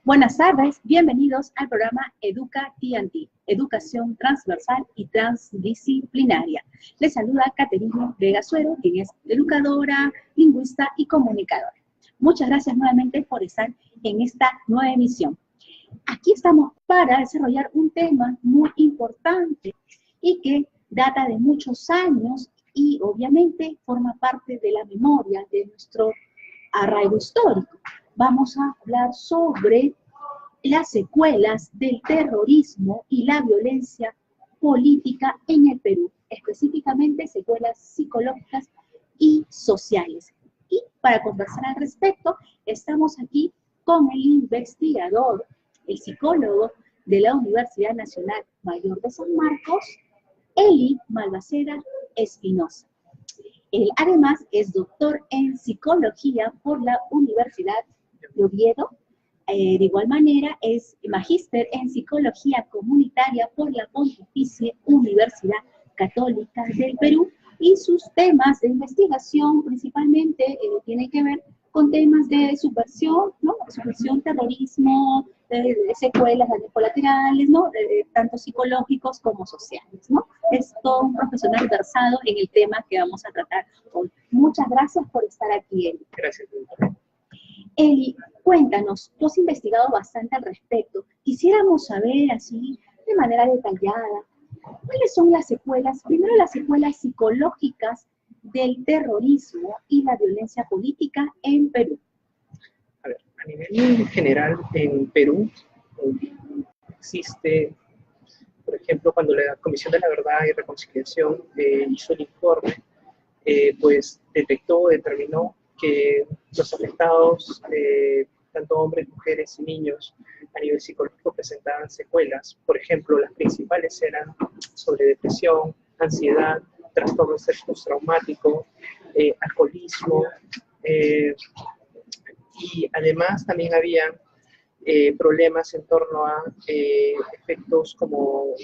Buenas tardes, bienvenidos al programa Educa T&T, Educación Transversal y Transdisciplinaria. Les saluda Caterina Vega Suero, quien es educadora, lingüista y comunicadora. Muchas gracias nuevamente por estar en esta nueva emisión. Aquí estamos para desarrollar un tema muy importante y que data de muchos años y obviamente forma parte de la memoria de nuestro arraigo histórico. Vamos a hablar sobre las secuelas del terrorismo y la violencia política en el Perú, específicamente secuelas psicológicas y sociales. Y para conversar al respecto, estamos aquí con el investigador, el psicólogo de la Universidad Nacional Mayor de San Marcos, Eli Malvaceda Espinosa. Él además es doctor en psicología por la Universidad de Oviedo. De igual manera es magíster en psicología comunitaria por la Pontificia Universidad Católica del Perú y sus temas de investigación principalmente tienen que ver con temas de subversión, ¿no? Subversión, terrorismo, secuelas, daños colaterales, ¿no? Tanto psicológicos como sociales, ¿no? Es todo un profesional versado en el tema que vamos a tratar hoy. Muchas gracias por estar aquí, Eli. Gracias. Eli, cuéntanos, tú has investigado bastante al respecto. Quisiéramos saber, así, de manera detallada, ¿cuáles son las secuelas? Primero, las secuelas psicológicas del terrorismo y la violencia política en Perú. A ver, a nivel general, en Perú existe, por ejemplo, cuando la Comisión de la Verdad y Reconciliación hizo el informe, pues determinó que los afectados, tanto hombres, mujeres y niños, a nivel psicológico presentaban secuelas. Por ejemplo, las principales eran sobre depresión, ansiedad, trastorno postraumático, alcoholismo, y además también había problemas en torno a efectos como,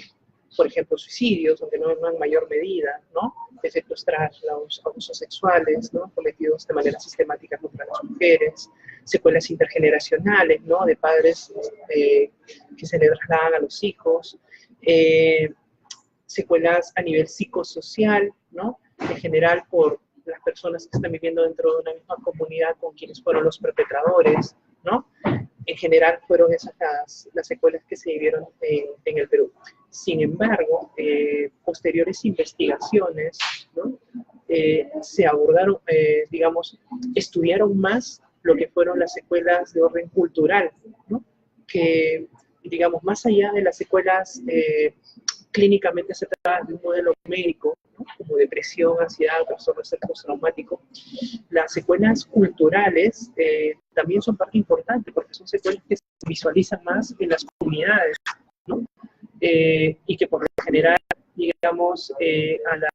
por ejemplo, suicidios, aunque no en mayor medida, ¿no? Efectos tras los abusos sexuales, ¿no? Cometidos de manera sistemática contra las mujeres, secuelas intergeneracionales, ¿no? De padres que se le trasladan a los hijos, secuelas a nivel psicosocial, ¿no? En general por las personas que están viviendo dentro de una misma comunidad con quienes fueron los perpetradores, ¿no? En general fueron esas las secuelas que se vivieron en el Perú. Sin embargo, posteriores investigaciones, ¿no? Se abordaron, digamos, estudiaron más lo que fueron las secuelas de orden cultural, ¿no? Que, digamos, más allá de las secuelas clínicamente aceptadas de un modelo médico, ¿no? Como depresión, ansiedad, trastorno postraumático, las secuelas culturales también son parte importante porque son secuelas que se visualizan más en las comunidades, ¿no? Y que por lo general, digamos, a la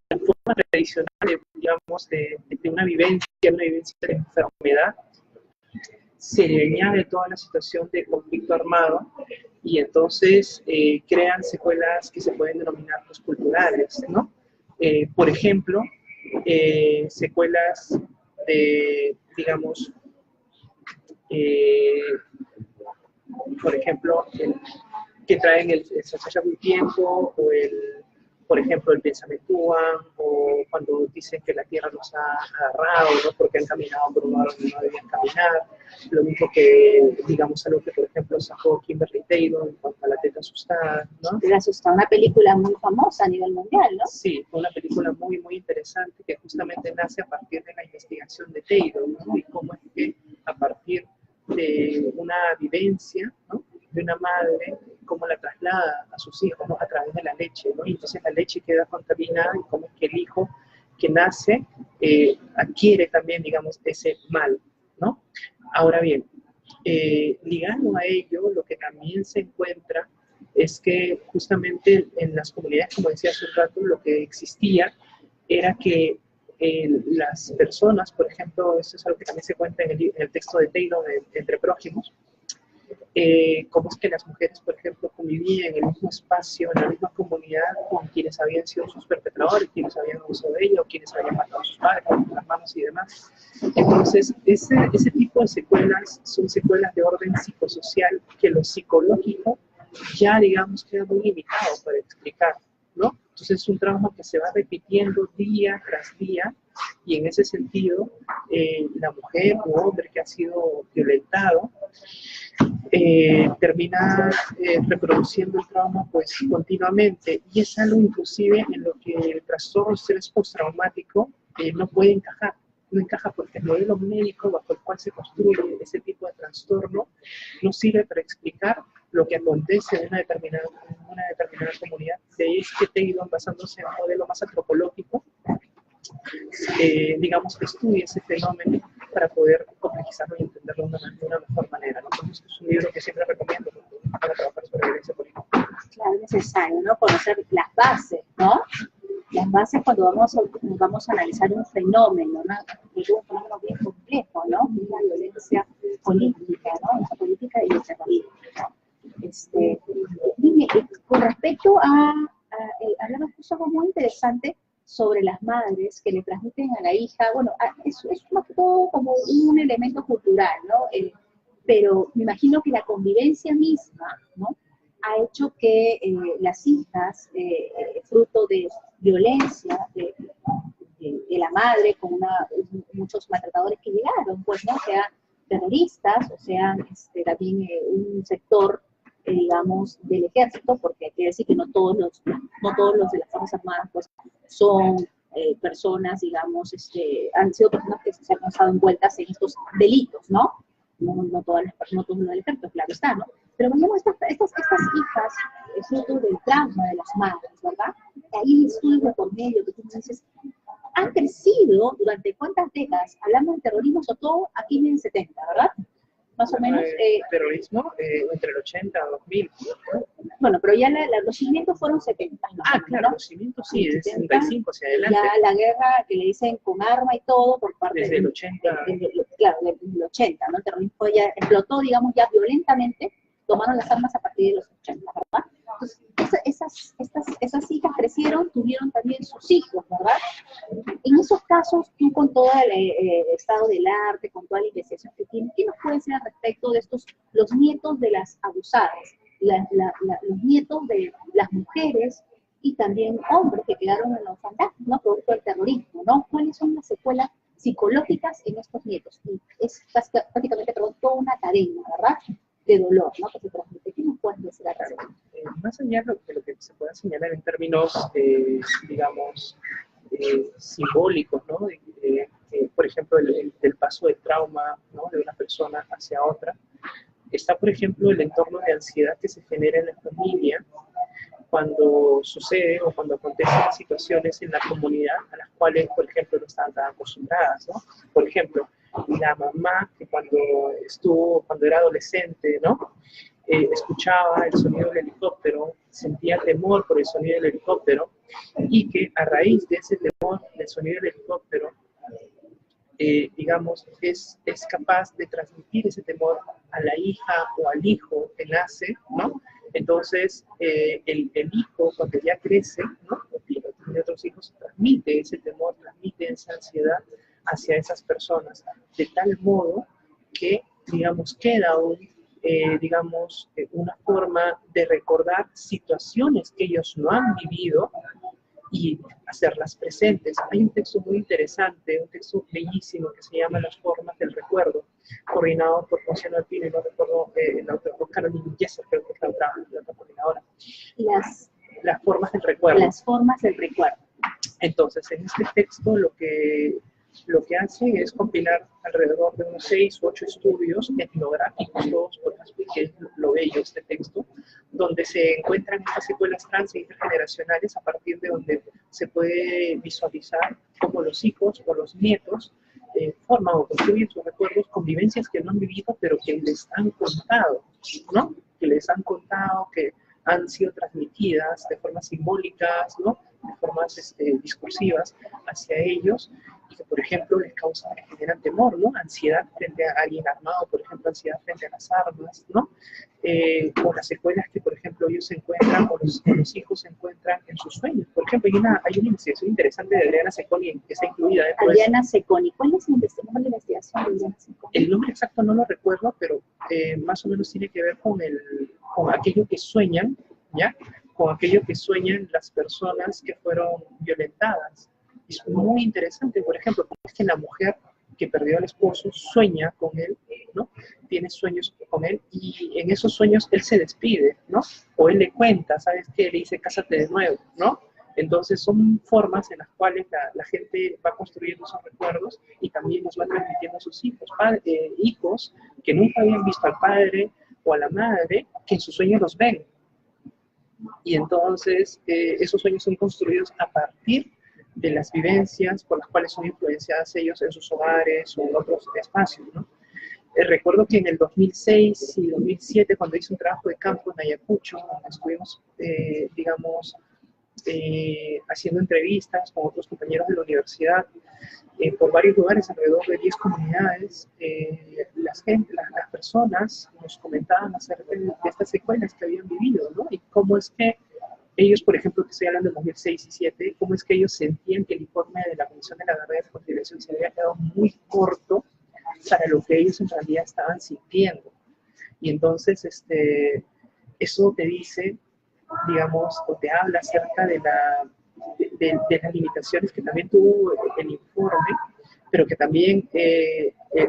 forma tradicional, digamos, de una vivencia de enfermedad, se le añade toda la situación de conflicto armado y entonces crean secuelas que se pueden denominar pues, culturales, ¿no? Por ejemplo, secuelas de, digamos, por ejemplo, que traen el Sasha muy tiempo, o por ejemplo, el Pensametúan, o cuando dicen que la tierra los ha agarrado, ¿no? Porque han caminado por un lugar donde no debían caminar. Lo mismo que, digamos, algo que, por ejemplo, sacó Kimberly Taylor en cuanto a la teta asustada, ¿no? La asustada, una película muy famosa a nivel mundial, ¿no? Sí, fue una película muy, muy interesante que justamente nace a partir de la investigación de Taylor, ¿no? Y cómo es que a partir de una vivencia, ¿no? De una madre, cómo la traslada a sus hijos, ¿no? A través de la leche, ¿no? Y entonces la leche queda contaminada y cómo es que el hijo que nace adquiere también, digamos, ese mal, ¿no? Ahora bien, ligado a ello, lo que también se encuentra es que justamente en las comunidades, como decía hace un rato, lo que existía era que las personas, por ejemplo, esto es algo que también se cuenta en el texto de Taylor, Entre Prójimos, cómo es que las mujeres, por ejemplo, convivían en el mismo espacio, en la misma comunidad, con quienes habían sido sus perpetradores, quienes habían abusado de ella, o quienes habían matado a sus padres, a sus hermanos y demás. Entonces, ese tipo de secuelas son secuelas de orden psicosocial que lo psicológico ya, digamos, queda muy limitado para explicar, ¿no? Entonces es un trauma que se va repitiendo día tras día, y en ese sentido, la mujer o hombre que ha sido violentado termina reproduciendo el trauma pues continuamente, y es algo inclusive en lo que el trastorno de estrés postraumático no puede encajar. No encaja porque el modelo médico bajo el cual se construye ese tipo de trastorno no sirve para explicar lo que acontece en una determinada comunidad. De ahí es que Taylor, basándose en un modelo más antropológico, digamos que estudia ese fenómeno para poder complejizarlo y entenderlo de una mejor manera, ¿no? Entonces es un libro que siempre recomiendo para trabajar sobre violencia política. Claro, es necesario, ¿no? Conocer las bases, ¿no? Las bases cuando vamos a analizar un fenómeno, ¿no? Es un fenómeno bien complejo, ¿no? La violencia política, ¿no? La política y el terrorismo, ¿no? Dime, con respecto hablamos justo algo muy interesante sobre las madres que le transmiten a la hija, bueno, es más que todo como un elemento cultural, ¿no? Pero me imagino que la convivencia misma, ¿no? Ha hecho que las hijas, fruto de violencia de la madre, con muchos maltratadores que llegaron, pues, ¿no? Sean terroristas, o sean también un sector, digamos, del ejército, porque hay que decir que no todos los de las Fuerzas Armadas, pues, son personas, digamos, han sido personas que se han estado envueltas en estos delitos, ¿no? No todas las personas, no todos los del ejército, claro está, ¿no? Pero veamos estas hijas, fruto del trauma de las madres, ¿verdad? Hay estudios de por medio que tú me dices, han crecido durante cuántas décadas, hablamos de terrorismo, sobre todo aquí en el 70, ¿verdad? Más o menos. Terrorismo entre el 80 y 2000. Bueno, pero ya los cimientos fueron 70. Claro, ¿no? Los cimientos sí, de 65 hacia adelante. Ya la guerra que le dicen con arma y todo por parte desde el 80. Claro, desde el 80, ¿no? El terrorismo ya explotó, digamos, ya violentamente, tomaron las armas a partir de los 80, ¿verdad? Entonces, esas hijas crecieron, tuvieron también sus hijos, ¿verdad? En esos casos, tú con todo el estado del arte, con toda la investigación que tienes, ¿qué nos puedes decir al respecto de los nietos de las abusadas, los nietos de las mujeres y también hombres que quedaron en los fantasmas, ¿no? Producto del terrorismo, ¿no? ¿Cuáles son las secuelas psicológicas en estos nietos? Y es prácticamente toda una cadena, ¿verdad? De dolor, ¿no? Que se transmite. ¿Qué nos puedes decir al respecto? Más allá de lo que se pueda señalar en términos, digamos, simbólicos, ¿no? Por ejemplo, del paso del trauma, ¿no? De una persona hacia otra, está, por ejemplo, el entorno de ansiedad que se genera en la familia cuando sucede o cuando acontecen situaciones en la comunidad a las cuales, por ejemplo, no estaban tan acostumbradas, ¿no? Por ejemplo, la mamá que cuando era adolescente, ¿no? Escuchaba el sonido del helicóptero, sentía temor por el sonido del helicóptero, y que a raíz de ese temor del sonido del helicóptero, digamos, es capaz de transmitir ese temor a la hija o al hijo que nace, ¿no? Entonces, el hijo, cuando ya crece, ¿no? Tiene otros hijos, transmite ese temor, transmite esa ansiedad hacia esas personas, de tal modo que, digamos, queda una forma de recordar situaciones que ellos no han vivido y hacerlas presentes. Hay un texto muy interesante, un texto bellísimo que se llama Las formas del recuerdo, coordinado por José Alpino, y no recuerdo el autor, Caroline Jesser, creo que es la otra coordinadora. Las formas del recuerdo. Las formas del recuerdo. Entonces, en este texto lo que hacen es compilar alrededor de unos 6 u 8 estudios etnográficos, todos por que es lo bello de este texto, donde se encuentran estas secuelas trans e intergeneracionales, a partir de donde se puede visualizar cómo los hijos o los nietos forman o construyen sus recuerdos con vivencias que no han vivido, pero que les han contado, ¿no? Que les han contado, que han sido transmitidas de formas simbólicas, ¿no? De formas discursivas hacia ellos, y que, por ejemplo, les generan temor, ¿no? Ansiedad frente a alguien armado, por ejemplo, ansiedad frente a las armas, ¿no? O las secuelas que, por ejemplo, ellos se encuentran, o los hijos se encuentran en sus sueños. Por ejemplo, hay una investigación interesante de Adriana Seconi que está incluida dentro de Adriana Seconi. ¿Cuál es el nombre de la investigación de Adriana Seconi? El nombre exacto no lo recuerdo, pero más o menos tiene que ver con aquello que sueñan, ¿ya? Con aquello que sueñan las personas que fueron violentadas. Es muy interesante, por ejemplo, cómo es que la mujer que perdió al esposo sueña con él, ¿no? Tiene sueños con él y en esos sueños él se despide, ¿no? O él le cuenta, ¿sabes qué? Le dice, cásate de nuevo, ¿no? Entonces son formas en las cuales la gente va construyendo esos recuerdos y también los va transmitiendo a sus hijos, hijos que nunca habían visto al padre o a la madre, que en sus sueños los ven. Y entonces esos sueños son construidos a partir de las vivencias por las cuales son influenciadas ellos en sus hogares o en otros espacios, ¿no? Recuerdo que en el 2006 y 2007, cuando hice un trabajo de campo en Ayacucho, donde estuvimos, digamos, haciendo entrevistas con otros compañeros de la universidad, por varios lugares, alrededor de 10 comunidades, las personas nos comentaban acerca de estas secuelas que habían vivido, ¿no? Y cómo es que ellos, por ejemplo, que estoy hablando de 2006 y 2007, cómo es que ellos sentían que el informe de la Comisión de la Verdad y Reconciliación se había quedado muy corto para lo que ellos en realidad estaban sintiendo. Y entonces, eso te dice, digamos, o te habla acerca de las limitaciones que también tuvo el informe, pero que también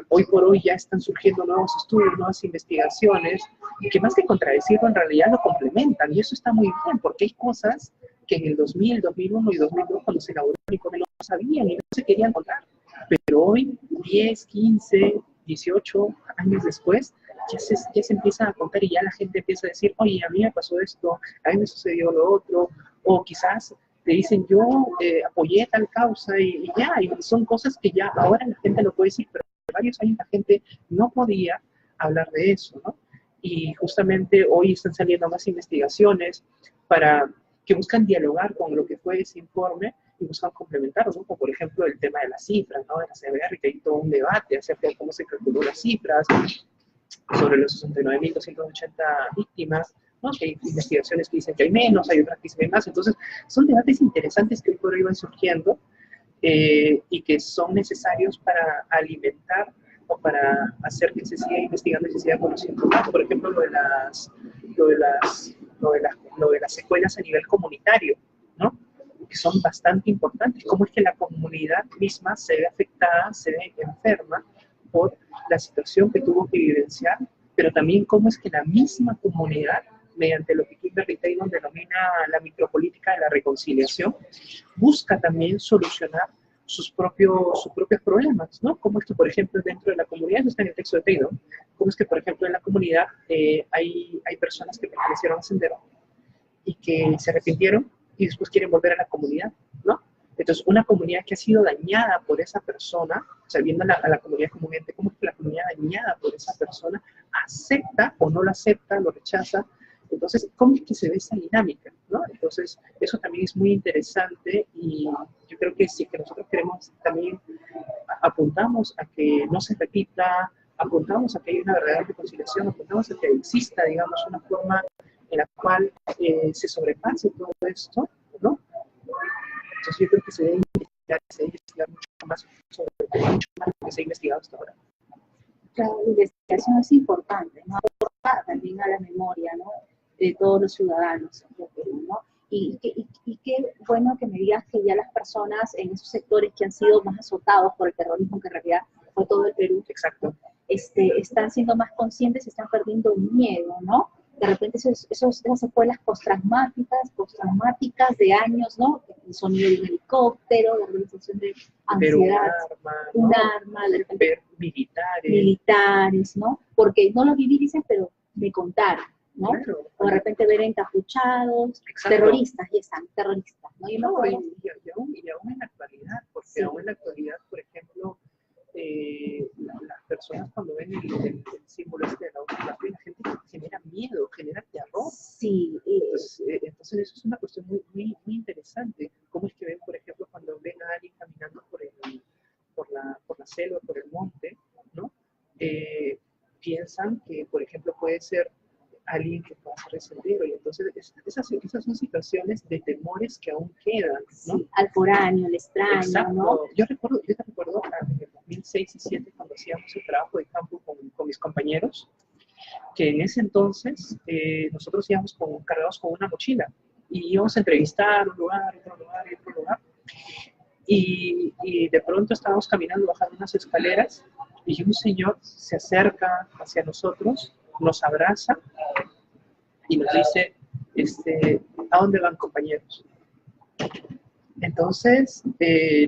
hoy por hoy ya están surgiendo nuevos estudios, nuevas investigaciones, que más que contradecirlo en realidad lo complementan, y eso está muy bien, porque hay cosas que en el 2000, 2001 y 2002, cuando se elaboró el informe, no sabían y no se querían contar, pero hoy, 10, 15, 18 años después, ya se empieza a contar y ya la gente empieza a decir, oye, a mí me pasó esto, a mí me sucedió lo otro, o quizás te dicen, yo apoyé tal causa y ya, y son cosas que ya ahora la gente lo puede decir, pero hace varios años la gente no podía hablar de eso, ¿no? Y justamente hoy están saliendo más investigaciones que buscan dialogar con lo que fue ese informe y buscan complementarlo, ¿no? Como por ejemplo el tema de las cifras, ¿no? De la CBR, que hay todo un debate acerca de cómo se calculó las cifras, sobre los 69.280 víctimas, ¿no? Que hay investigaciones que dicen que hay menos, hay otras que dicen que hay más. Entonces, son debates interesantes que hoy por hoy van surgiendo y que son necesarios para alimentar o para hacer que se siga investigando y se siga conociendo más. Por ejemplo, lo de las secuelas a nivel comunitario, ¿no? Que son bastante importantes. Cómo es que la comunidad misma se ve afectada, se ve enferma por la situación que tuvo que vivenciar, pero también cómo es que la misma comunidad, mediante lo que Kimberly Taylor denomina la micropolítica de la reconciliación, busca también solucionar sus propios problemas, ¿no? Cómo es que, por ejemplo, dentro de la comunidad, no está en el texto de Taylor, cómo es que, por ejemplo, en la comunidad hay personas que pertenecieron a Sendero y que se arrepintieron y después quieren volver a la comunidad, ¿no? Entonces, una comunidad que ha sido dañada por esa persona, o sea, viendo a la comunidad como ente, ¿cómo es que la comunidad dañada por esa persona acepta o no la acepta, lo rechaza? Entonces, ¿cómo es que se ve esa dinámica, ¿no? Entonces, eso también es muy interesante y yo creo que sí que nosotros queremos también apuntamos a que no se repita, apuntamos a que haya una verdadera reconciliación, apuntamos a que exista, digamos, una forma en la cual se sobrepase todo esto, ¿no? Entonces yo creo que se debe investigar mucho más mucho más lo que se ha investigado hasta ahora. La investigación es importante, ¿no? Aporta también a la memoria, ¿no? De todos los ciudadanos de Perú, ¿no? Y qué bueno que me digas que ya las personas en esos sectores que han sido más azotados por el terrorismo, que en realidad fue todo el Perú, exacto, están siendo más conscientes, están perdiendo miedo, ¿no? De repente esas secuelas postraumáticas de años, ¿no? El sonido de un helicóptero, la realización de ansiedad, un arma, de repente militares, ¿no? Porque no lo viví, dicen, pero me contaron, ¿no? Claro. O de repente ver encapuchados, exacto. Terroristas, y están terroristas, ¿no? Y aún en la actualidad, porque sí. Aún en la actualidad, por ejemplo, las personas cuando ven el símbolo de la autopsia, la gente genera miedo, genera terror. Sí. Entonces eso es una cuestión muy, muy, muy interesante. ¿Cómo es que ven, por ejemplo, cuando ven a alguien caminando por ejemplo, puede ser alguien que pueda ser sendero, y entonces esas son situaciones de temores que aún quedan, ¿no? Sí, al foráneo, al extraño, Exacto. ¿no? Yo te recuerdo en el 2006 y 2007 cuando hacíamos el trabajo de campo con mis compañeros, que en ese entonces nosotros íbamos cargados con una mochila y íbamos a entrevistar un lugar, otro lugar y otro lugar. Y de pronto estábamos caminando, bajando unas escaleras, y un señor se acerca hacia nosotros, nos abraza y nos dice, ¿a dónde van, compañeros? Entonces,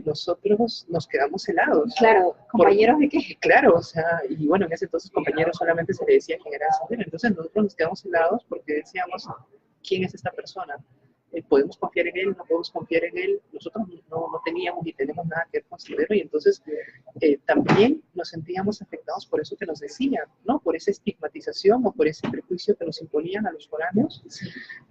nosotros nos quedamos helados. Claro, compañeros de qué. Claro, o sea, y bueno, en ese entonces compañeros solamente se le decía quién era el sendero. Entonces nosotros nos quedamos helados porque decíamos, ¿quién es esta persona? ¿Podemos confiar en él? ¿No podemos confiar en él? Nosotros no teníamos ni tenemos nada que ver con sendero, y entonces también nos sentíamos afectados por eso que nos decían, ¿no? Por esa estigmatización o por ese prejuicio que nos imponían a los foráneos,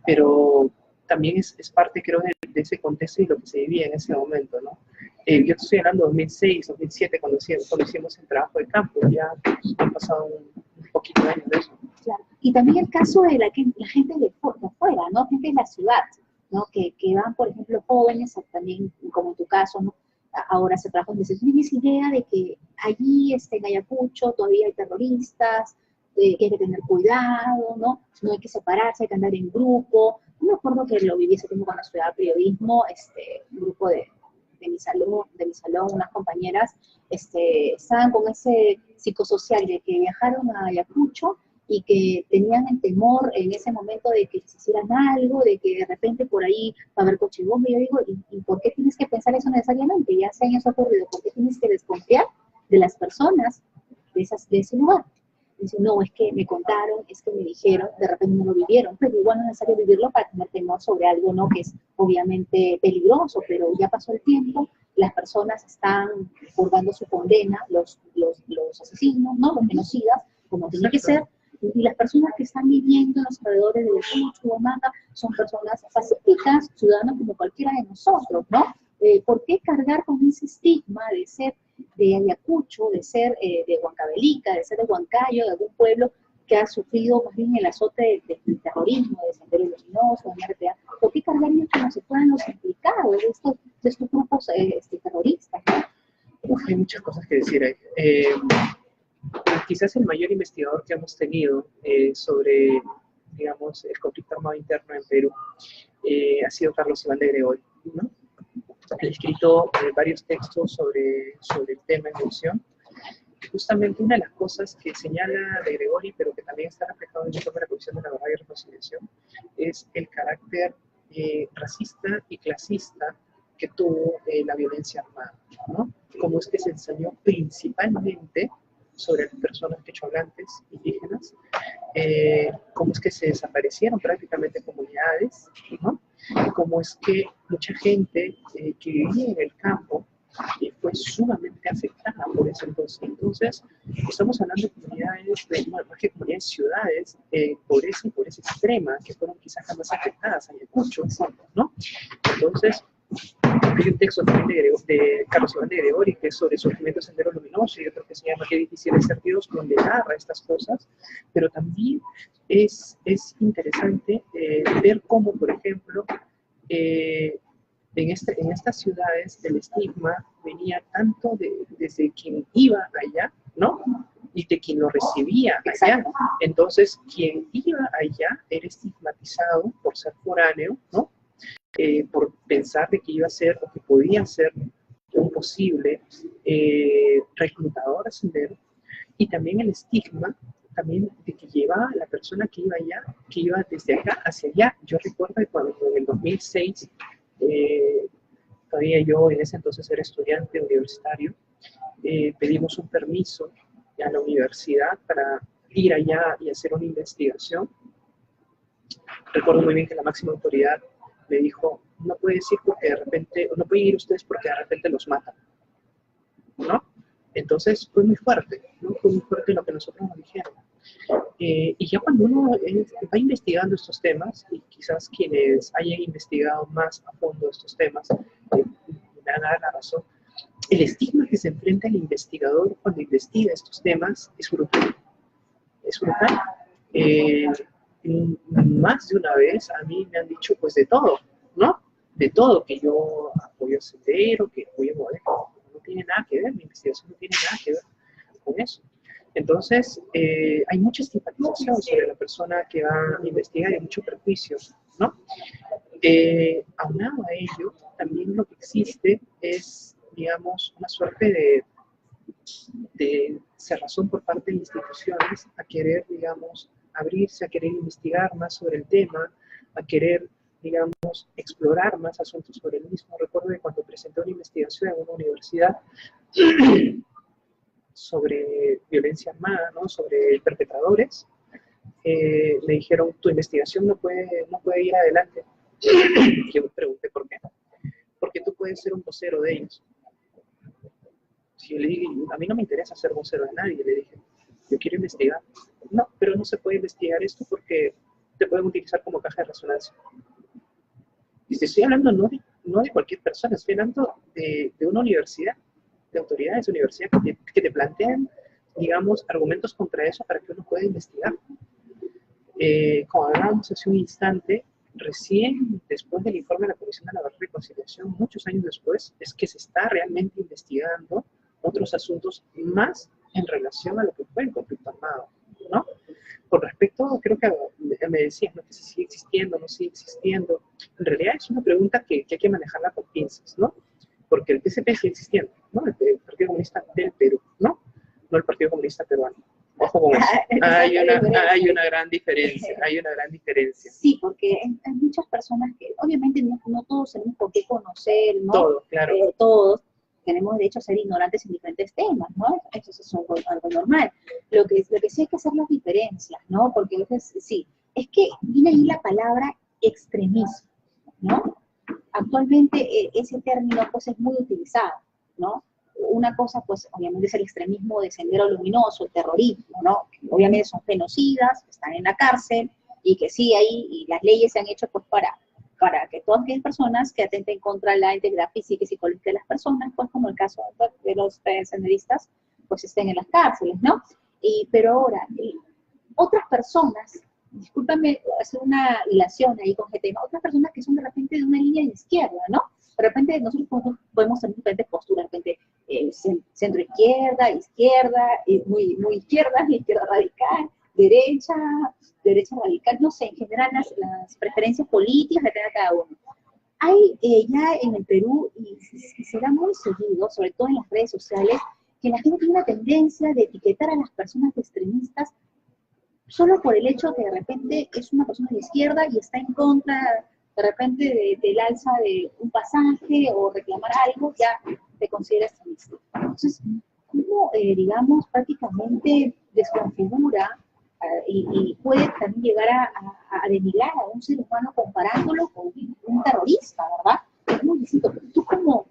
pero también es parte, creo, de ese contexto y lo que se vivía en ese momento, ¿no? Yo te estoy hablando de 2006, 2007, cuando hicimos el trabajo de campo, ya han pasado un poquito de años de eso. Claro. Y también el caso de la gente de afuera, ¿no? Gente de la ciudad, ¿no? Que van, por ejemplo, jóvenes, también, como en tu caso, ¿no? Ahora se trabaja donde se tiene esa idea de que allí en Ayacucho todavía hay terroristas, que hay que tener cuidado, ¿no? No hay que separarse, hay que andar en grupo. Yo me acuerdo que lo viví ese tiempo cuando estudiaba periodismo, un grupo de mi salón, unas compañeras, estaban con ese psicosocial de que viajaron a Ayacucho y que tenían el temor en ese momento de que se hicieran algo, de que de repente por ahí va a haber coche bomba. Y yo digo, ¿y por qué tienes que pensar eso necesariamente? Ya 6 años ha ocurrido, ¿por qué tienes que desconfiar de las personas de ese lugar? Dice, no, es que me contaron, es que me dijeron, de repente no lo vivieron, pero igual no es necesario vivirlo para tener temor sobre algo, ¿no? Que es obviamente peligroso, pero ya pasó el tiempo, las personas están purgando su condena, los asesinos, ¿no? Los genocidas, como tiene que ser, y las personas que están viviendo en los alrededores de Ayacucho, Huamanga, son personas pacíficas, ciudadanos como cualquiera de nosotros, ¿no? ¿Por qué cargar con ese estigma de ser de Ayacucho, de ser de Huancavelica, de ser de Huancayo, de algún pueblo que ha sufrido más bien el azote del terrorismo, de Sendero Luminoso, de MRTA? ¿Por qué cargar ellos como si fueran los implicados de estos grupos terroristas, ¿no? Hay muchas cosas que decir ahí. Quizás el mayor investigador que hemos tenido sobre, digamos, el conflicto armado interno en Perú ha sido Carlos Iván de Gregory, ¿no? Él ha escrito varios textos sobre el tema en mención. Justamente una de las cosas que señala de Gregory, pero que también está reflejado en el informe de la Comisión de la Verdad y Reconciliación, es el carácter racista y clasista que tuvo la violencia armada, ¿no? Cómo es que se ensañó principalmente sobre las personas quechohablantes indígenas, cómo es que se desaparecieron prácticamente comunidades, ¿no? Y cómo es que mucha gente que vivía en el campo fue sumamente afectada por eso. Entonces, estamos hablando de comunidades, más que comunidades, ciudades, pobreza y pobreza extrema, que fueron quizás las más afectadas, Ayacucho, ¿no? Entonces, hay un texto también de Carlos Iván de Gregory, que es sobre Surgimiento de Sendero Luminoso, y otro que se llama Qué difícil es ser Dios, donde narra estas cosas, pero también es interesante ver cómo, por ejemplo, en estas ciudades el estigma venía tanto desde quien iba allá, ¿no? Y de quien lo recibía allá. Exacto. Entonces, quien iba allá era estigmatizado por ser foráneo, ¿no? Por pensar de que iba a ser o que podía ser un posible reclutador a sendero, y también el estigma también de que llevaba a la persona que iba allá, que iba desde acá hacia allá. Yo recuerdo que cuando en el 2006, todavía yo en ese entonces era estudiante universitario, pedimos un permiso a la universidad para ir allá y hacer una investigación. Recuerdo muy bien que la máxima autoridad me dijo, no puede ir porque de repente, no pueden ir ustedes porque de repente los matan, ¿no? Entonces fue muy fuerte, ¿no? Fue muy fuerte lo que nosotros nos dijeron. Y ya cuando uno va investigando estos temas, y quizás quienes hayan investigado más a fondo estos temas, me van a dar la razón, el estigma que se enfrenta el investigador cuando investiga estos temas es brutal. es brutal. Más de una vez a mí me han dicho pues de todo, ¿no? De todo, que yo apoyo a Sendero, que apoyo a Modelo. No tiene nada que ver, mi investigación no tiene nada que ver con eso. Entonces, hay mucha estigmatización sobre la persona que va a investigar y mucho prejuicio, ¿no? Aunado a ello, también lo que existe es, digamos, una suerte de cerrazón por parte de instituciones a querer, digamos, abrirse, a querer investigar más sobre el tema, a querer, digamos, explorar más asuntos sobre el mismo. Recuerdo que cuando presenté una investigación en una universidad sobre violencia armada, ¿no? Sobre perpetradores, me dijeron, tu investigación no puede ir adelante. Y yo me pregunté, ¿por qué? Porque tú puedes ser un vocero de ellos. Si yo le dije, a mí no me interesa ser vocero de nadie, le dije, yo quiero investigar. No, pero no se puede investigar esto porque te pueden utilizar como caja de resonancia. Y te estoy hablando no de cualquier persona, estoy hablando de una universidad, de autoridades de universidad que te plantean, digamos, argumentos contra eso para que uno pueda investigar. Como hablábamos hace un instante, recién después del informe de la Comisión de la Verdad y Reconciliación, muchos años después, es que se está realmente investigando otros asuntos más en relación a lo que fue el conflicto armado, ¿no? Con respecto, creo que me decías, ¿no? Que si sigue existiendo, no sigue existiendo. En realidad es una pregunta que hay que manejarla con pinzas, ¿no? Porque el PCP sigue existiendo, ¿no? El Partido Comunista del Perú, ¿no? No el Partido Comunista peruano. Ojo con eso. Hay una gran diferencia, hay una gran diferencia. Sí, porque hay muchas personas que, obviamente, no todos tenemos por qué conocer, ¿no? Todo, claro. Todos tenemos derecho a ser ignorantes en diferentes temas, ¿no? Eso es algo normal. Lo que sí hay que hacer las diferencias, ¿no? Porque a veces, sí, es que viene ahí la palabra extremismo, ¿no? Actualmente ese término, pues, es muy utilizado, ¿no? Una cosa, pues, obviamente es el extremismo de Sendero Luminoso, el terrorismo, ¿no? Que obviamente son genocidas, están en la cárcel, y que sí, ahí, y las leyes se han hecho, pues, para que todas aquellas personas que atenten contra la integridad física y psicológica de las personas, pues, como el caso de los senderistas, pues, estén en las cárceles, ¿no? Pero ahora, otras personas, discúlpame hacer una hilación ahí con este tema, otras personas que son de repente de una línea de izquierda, ¿no? De repente nosotros podemos tener diferentes posturas, de repente centro izquierda, muy izquierda, izquierda radical, derecha radical, no sé, en general las preferencias políticas que tenga cada uno. Hay ya en el Perú, y se da muy seguido, sobre todo en las redes sociales, que la gente tiene una tendencia de etiquetar a las personas extremistas solo por el hecho que de repente es una persona de izquierda y está en contra de repente del alza de un pasaje o reclamar algo, ya te considera extremista. Entonces, ¿cómo, digamos, prácticamente desconfigura y puede también llegar a denigrar a un ser humano comparándolo con un terrorista, ¿verdad? Es muy distinto. Tú como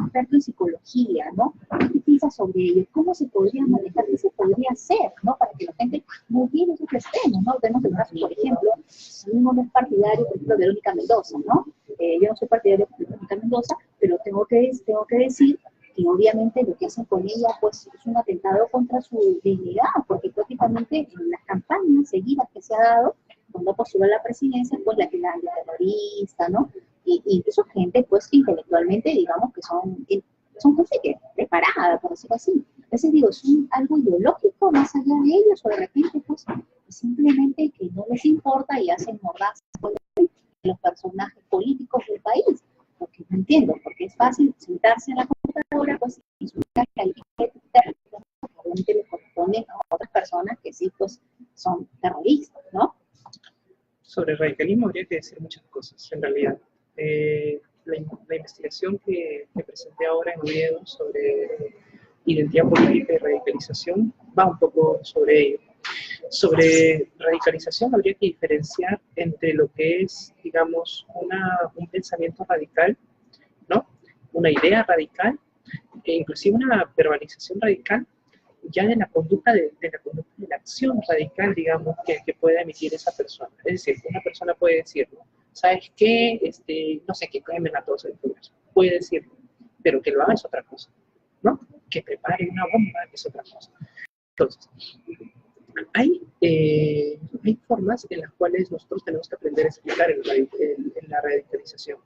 experto en psicología, ¿no? ¿Qué piensas sobre ello? ¿Cómo se podría manejar? ¿Qué se podría hacer, ¿no? Para que la gente no viene esos extremos, ¿no? Tenemos el caso, por ejemplo, uno no es partidario, por ejemplo, de Verónica Mendoza, ¿no? Yo no soy partidario de Verónica Mendoza, pero tengo que decir que obviamente lo que hacen con ella, pues, es un atentado contra su dignidad, porque prácticamente en las campañas seguidas que se ha dado, cuando postuló a la presidencia, pues la tildan de terrorista, ¿no? Y incluso gente, pues, que intelectualmente, digamos, que son gente que preparada, por decirlo así. Entonces, digo, es algo ideológico más allá de ellos, o de repente, pues, simplemente que no les importa y hacen mordazas con los personajes políticos del país. Porque no entiendo, porque es fácil sentarse en la computadora, pues, insultar, calificar, que obviamente le corresponden a otras personas que sí, pues, son terroristas, ¿no? Sobre radicalismo habría que decir muchas cosas, en realidad. La investigación que presenté ahora en Oviedo sobre identidad política y radicalización va un poco sobre ello. Sobre radicalización habría que diferenciar entre lo que es, digamos, un pensamiento radical, ¿no? Una idea radical, e inclusive una verbalización radical, ya de la conducta de la acción radical, digamos, que pueda emitir esa persona. Es decir, una persona puede decir, ¿no? ¿Sabes qué? No sé, que quemen a todos el Congreso. Puede decirlo, pero que lo haga es otra cosa, ¿no? Que prepare una bomba es otra cosa. Entonces, Hay formas en las cuales nosotros tenemos que aprender a explicar en la radicalización,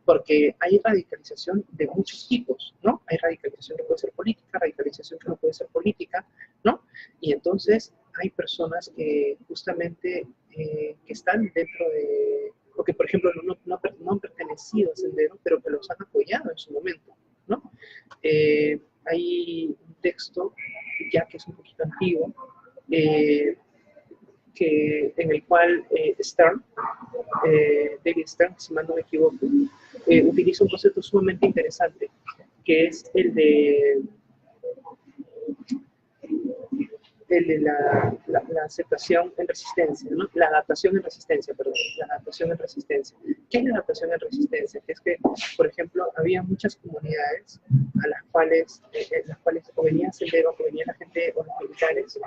porque hay radicalización de muchos tipos, ¿no? Hay radicalización que puede ser política, radicalización que no puede ser política, ¿no? Y entonces hay personas que justamente que están dentro de, o que por ejemplo no han pertenecido a Sendero, pero que los han apoyado en su momento, ¿no? Hay un texto, ya que es un poquito antiguo, en el cual Stern, David Stern, si mal no me equivoco, utiliza un concepto sumamente interesante, que es el de la aceptación en resistencia, ¿no? La adaptación en resistencia, perdón, la adaptación en resistencia. ¿Qué es la adaptación en resistencia? Que es que, por ejemplo, había muchas comunidades a las cuales o venía Sendero, o venía la gente o los militares,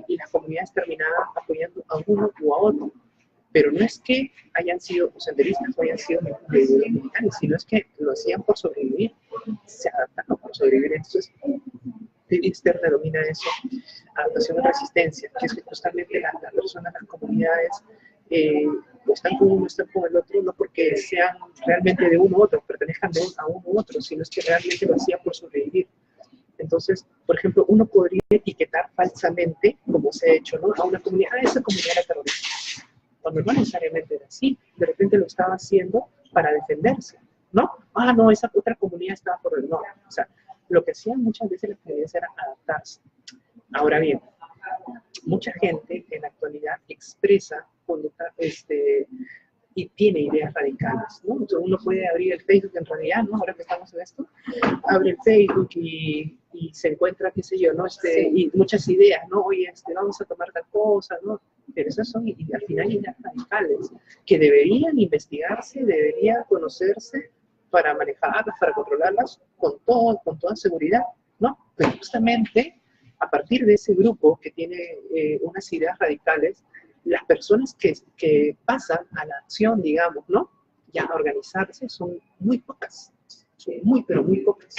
y las comunidades terminaban apoyando a uno u a otro. Pero no es que hayan sido senderistas o hayan sido militares, sino es que lo hacían por sobrevivir, se adaptaron por sobrevivir. Entonces, David Stern denomina eso adaptación a resistencia, que es que justamente las personas, las comunidades, están con uno, están con el otro, no porque sean realmente de uno u otro, pertenezcan a uno u otro, sino es que realmente lo hacían por sobrevivir. Entonces, por ejemplo, uno podría etiquetar falsamente, como se ha hecho, ¿no? A una comunidad, esa comunidad era terrorista, cuando no necesariamente era así, de repente lo estaba haciendo para defenderse, ¿no? Ah, no, esa otra comunidad estaba por el no, o sea, lo que hacían muchas veces las comunidades era adaptarse. Ahora bien, mucha gente en la actualidad expresa conducta, y tiene ideas radicales, ¿no? Entonces uno puede abrir el Facebook en realidad, ¿no? Ahora que estamos en esto, abre el Facebook y se encuentra, qué sé yo, ¿no? Y muchas ideas, ¿no? Oye, vamos a tomar tal cosa, ¿no? Pero esas son, y al final, ideas radicales que deberían investigarse, deberían conocerse para manejarlas, para controlarlas con toda seguridad, ¿no? Pero justamente a partir de ese grupo que tiene unas ideas radicales, las personas que pasan a la acción, digamos, ¿no? Ya a organizarse son muy pocas, son muy, pero muy pocas.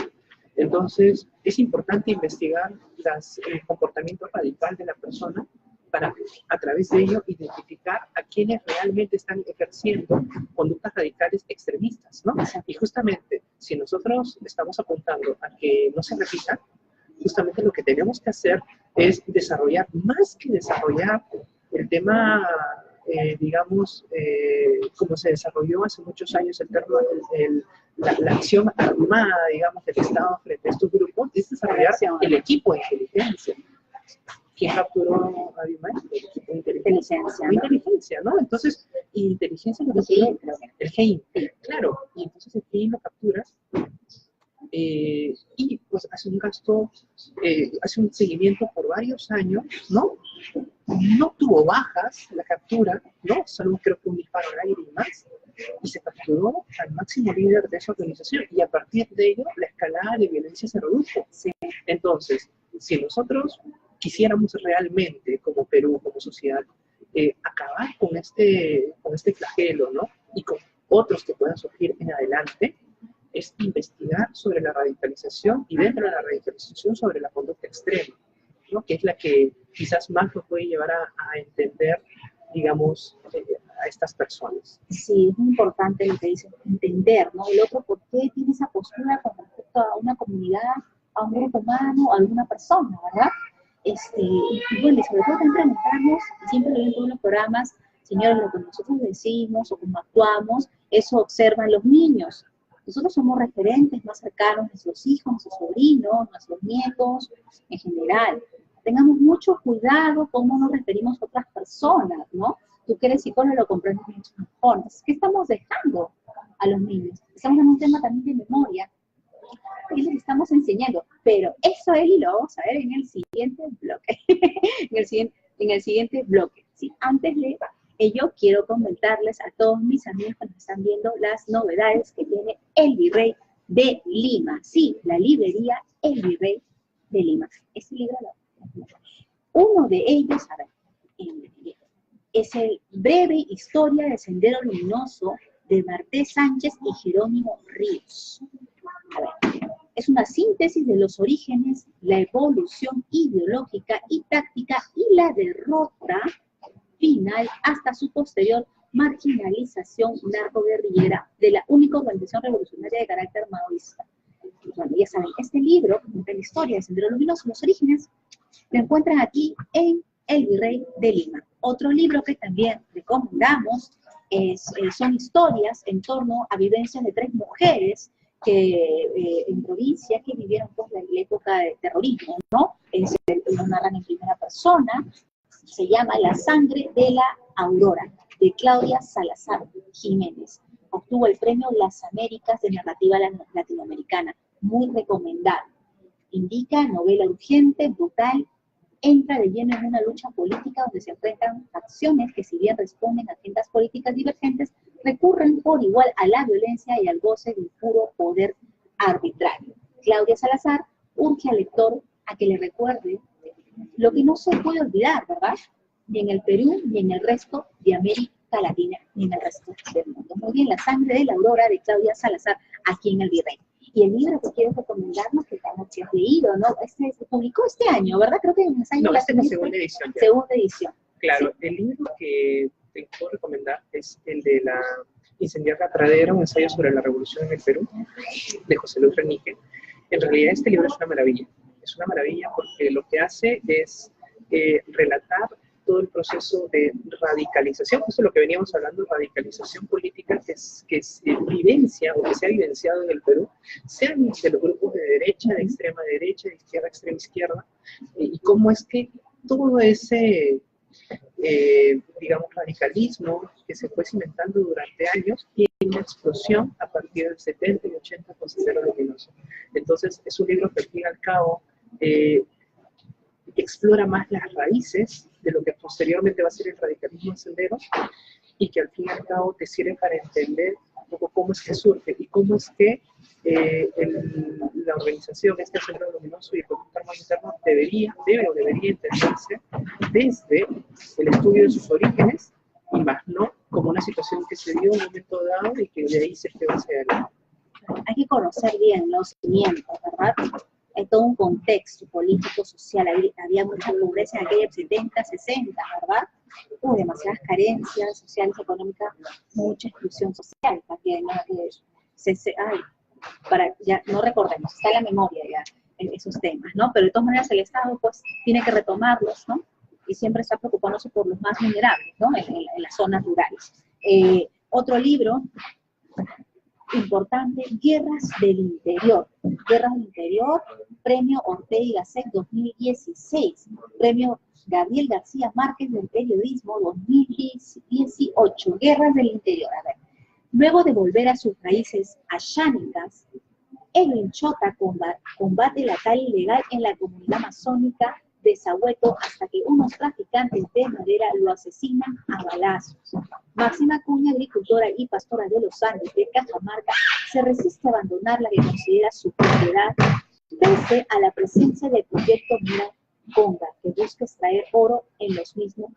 Entonces, es importante investigar el comportamiento radical de la persona para, a través de ello, identificar a quienes realmente están ejerciendo conductas radicales extremistas, ¿no? Y justamente, si nosotros estamos apuntando a que no se repita, justamente lo que tenemos que hacer es desarrollar, más que desarrollar el tema, digamos, como se desarrolló hace muchos años la acción armada, digamos, del Estado frente a estos grupos, es desarrollar el equipo de inteligencia. ¿Quién capturó a Dilma? El equipo de inteligencia. ¿No? Inteligencia, ¿no? Entonces, inteligencia lo capturó el GEIN, claro, y entonces el GEIN lo capturas. Y pues hace un seguimiento por varios años, ¿no? No tuvo bajas la captura, ¿no? Solo creo que un disparo al aire y más, y se capturó al máximo líder de esa organización, y a partir de ello la escalada de violencia se redujo. Sí. Entonces, si nosotros quisiéramos realmente, como Perú, como sociedad, acabar con este flagelo, ¿no? Y con otros que puedan surgir en adelante, es investigar sobre la radicalización y dentro de la radicalización sobre la conducta extrema, ¿no? Que es la que quizás más nos puede llevar a entender, digamos, a estas personas. Sí, es muy importante lo que dicen, entender, ¿no? El otro, ¿por qué tiene esa postura con respecto a una comunidad, a un grupo humano, a alguna persona, ¿verdad? Y bueno, y sobre todo también preguntarnos, siempre lo digo en todos los programas, señores, lo que nosotros decimos o cómo actuamos, eso observan los niños. Nosotros somos referentes más cercanos, nuestros hijos, nuestros sobrinos, nuestros nietos, en general. Tengamos mucho cuidado cómo nos referimos a otras personas, ¿no? Tú que eres psicólogo lo comprendes mucho mejor. Entonces, ¿qué estamos dejando a los niños? Estamos en un tema también de memoria. ¿Qué les estamos enseñando? Pero eso es, y lo vamos a ver en el siguiente bloque. en el siguiente bloque. Sí, antes de ello, quiero comentarles a todos mis amigos que nos están viendo las novedades que tiene El Virrey de Lima. Sí, la librería El Virrey de Lima. Este libro, uno de ellos, a ver, es el Breve Historia de Sendero Luminoso de Marté Sánchez y Jerónimo Ríos. A ver, Es una síntesis de los orígenes, la evolución ideológica y táctica y la derrota final hasta su posterior marginalización narcoguerrillera de la única organización revolucionaria de carácter maoísta. Bueno, ya saben, este libro, de la historia de Sendero Luminoso, los orígenes, lo encuentran aquí en El Virrey de Lima. Otro libro que también recomendamos son historias en torno a vivencias de 3 mujeres que en provincia que vivieron pues, la época de terrorismo, ¿no? Lo narran en primera persona, se llama La sangre de la Aurora, de Claudia Salazar Jiménez. Obtuvo el premio Las Américas de Narrativa Latinoamericana, muy recomendable. Indica novela urgente, brutal, entra de lleno en una lucha política donde se enfrentan facciones que si bien responden a agendas políticas divergentes, recurren por igual a la violencia y al goce de un puro poder arbitrario. Claudia Salazar urge al lector a que le recuerde lo que no se puede olvidar, ¿verdad? Ni en el Perú, ni en el resto de América Latina, ni en el resto del mundo. Muy bien, La sangre de la Aurora de Claudia Salazar, aquí en El Virrey. Y el libro que quiero recomendarnos, que también has leído, ¿no? Se publicó este año, ¿verdad? Creo que en ese año. No, esta es la segunda edición. Ya. Segunda edición. Claro, sí. El libro que te puedo recomendar es el de la Incendiar la Pradera, un ensayo sobre la revolución en el Perú, de José Luis Renique. En realidad este libro es una maravilla. Es una maravilla porque lo que hace es relatar todo el proceso de radicalización, eso es lo que veníamos hablando, radicalización política que se vivencia o que se ha vivenciado en el Perú, sean de los grupos de derecha, de extrema derecha, de izquierda, extrema izquierda, y cómo es que todo ese, digamos, radicalismo que se fue cimentando durante años tiene una explosión a partir del 70 y 80 con Sendero Luminoso. Entonces, es un libro que al fin y al cabo explora más las raíces de lo que posteriormente va a ser el radicalismo en Sendero y que al fin y al cabo te sirve para entender un poco cómo es que surge y cómo es que la organización, este Sendero Luminoso y el Proyecto Armado Interno debería entenderse desde el estudio de sus orígenes y más no como una situación que se dio en un momento dado y que de ahí se quedó hacia adelante. Hay que conocer bien los cimientos, ¿verdad? Hay todo un contexto político, social, había mucha pobreza en aquellos 70, 60, ¿verdad? Hubo demasiadas carencias sociales, económicas, mucha exclusión social también, ¿no? Ya no recordemos, está en la memoria ya esos temas, ¿no? Pero de todas maneras el Estado pues tiene que retomarlos, ¿no? Y siempre está preocupándose por los más vulnerables, ¿no? En las zonas rurales. Otro libro importante, Guerras del Interior. Guerras del Interior, Premio Ortega y Gasset 2016, Premio Gabriel García Márquez del Periodismo 2018, Guerras del Interior. A ver, luego de volver a sus raíces ayánicas, Edwin Chota combate la tala ilegal en la comunidad amazónica de Sahueto hasta que unos traficantes de madera lo asesinan a balazos. Máxima Cuña, agricultora y pastora de los Andes de Cajamarca, se resiste a abandonar la que considera su propiedad pese a la presencia del proyecto Mina Conga, que busca extraer oro en los mismos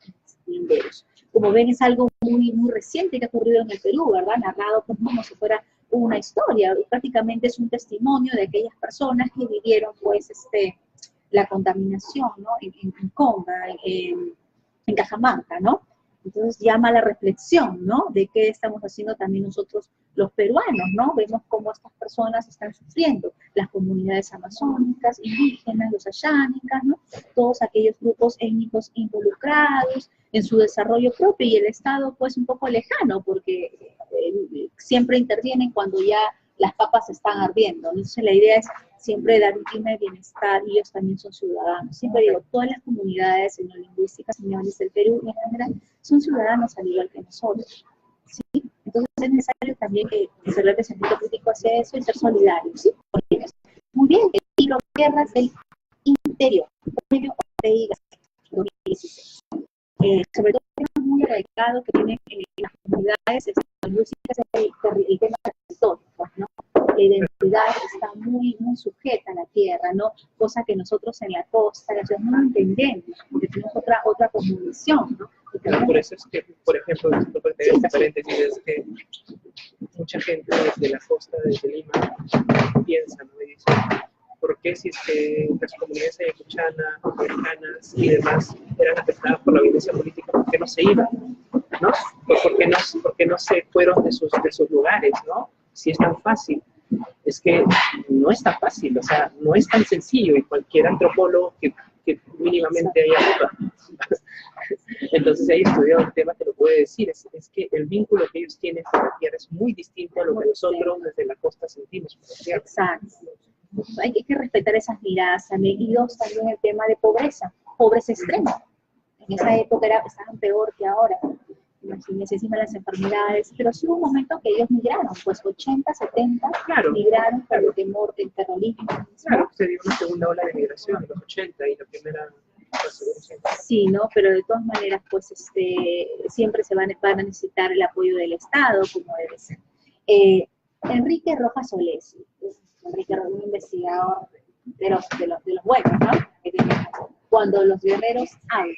linderos. Como ven, es algo muy, muy reciente que ha ocurrido en el Perú, ¿verdad? Narrado como si fuera una historia, prácticamente es un testimonio de aquellas personas que vivieron, pues, la contaminación, ¿no? En Conga, en Cajamarca, ¿no? Entonces llama a la reflexión, ¿no? De qué estamos haciendo también nosotros los peruanos, ¿no? Vemos cómo estas personas están sufriendo, las comunidades amazónicas, indígenas, los ayánicas, ¿no? Todos aquellos grupos étnicos involucrados en su desarrollo propio y el Estado, pues, un poco lejano, porque siempre intervienen cuando ya las papas están ardiendo. Entonces la idea es siempre dar un clima de bienestar y ellos también son ciudadanos. Siempre digo, todas las comunidades etnolingüísticas, señores, del Perú en general, son ciudadanos al igual que nosotros, ¿sí? Entonces es necesario también que se revele el sentido crítico hacia eso y ser solidarios, ¿sí? Muy bien, el libro Guerras del Interior, Premio Ortega y Gasset 2016. Sobre todo temas muy arraigados que tienen las comunidades etnolingüísticas el tema del territorio, ¿no? La identidad está muy, muy sujeta a la tierra, ¿no? Cosa que nosotros en la costa, la ciudad, no entendemos, porque tenemos otra cosmovisión, ¿no? Por eso es que, por ejemplo, este paréntesis es que mucha gente desde la costa, desde Lima, piensa, ¿no? Y dice, ¿por qué si es que las comunidades ayacuchanas, americanas y demás eran afectadas por la violencia política, por qué no se iban? ¿No? ¿Por qué no se fueron de sus lugares, ¿no? Si es tan fácil. Es que no es tan fácil, o sea, no es tan sencillo, y cualquier antropólogo que mínimamente haya entonces haya estudiado el tema te lo puede decir, es que el vínculo que ellos tienen con la tierra es muy distinto a lo que nosotros desde la costa sentimos por la tierra. Exacto. Hay que respetar esas miradas también. Y dos, también el tema de pobreza extrema. En esa época estaban peor que ahora. Imagínense encima las enfermedades, pero sí hubo un momento que ellos migraron, pues 80, 70, claro, migraron por el temor del terrorismo. Claro, se dio una segunda ola de migración en los 80 y la primera... Sí, ¿no? Pero de todas maneras, pues siempre van a necesitar el apoyo del Estado, como debe ser. Enrique Rojas Solés, Enrique Rojas, un investigador de los buenos, ¿no? Cuando los guerreros hablan,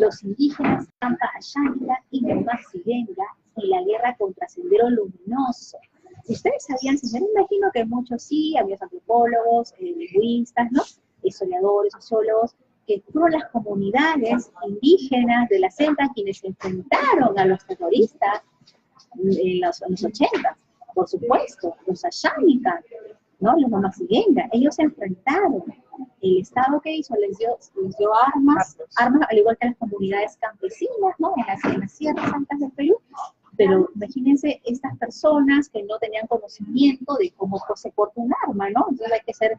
los indígenas Tampa Ayánica y Masivenga y la guerra contra Sendero Luminoso. Ustedes sabían, yo me imagino que muchos sí, había antropólogos, lingüistas, ¿no? Historiadores, sociólogos, que fueron las comunidades indígenas de la selva quienes se enfrentaron a los terroristas en los 80, por supuesto, los Ayánica, ¿no? Los Masivenga, ellos se enfrentaron. El Estado que hizo les dio armas, al igual que las comunidades campesinas, ¿no? En las sierras altas del Perú. Pero imagínense estas personas que no tenían conocimiento de cómo se porta un arma, ¿no? Entonces hay que ser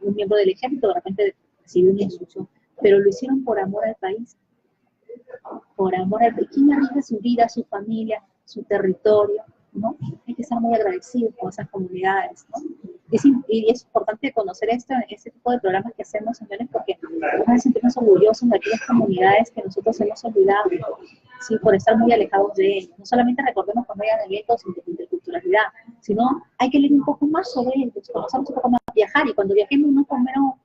un miembro del ejército, de repente recibir una instrucción. Pero lo hicieron por amor al país. Por amor al país. ¿Quién arriesga su vida, su familia, su territorio? ¿No? Hay que ser muy agradecidos con esas comunidades, ¿no? Y es importante conocer este tipo de programas que hacemos, señores, porque nos hace sentirnos orgullosos de aquellas comunidades que nosotros hemos olvidado, ¿sí? Por estar muy alejados de ellos. No solamente recordemos cuando hayan eventos de interculturalidad, sino hay que leer un poco más sobre ellos, conocernos un poco más, viajar, y cuando viajemos no con mero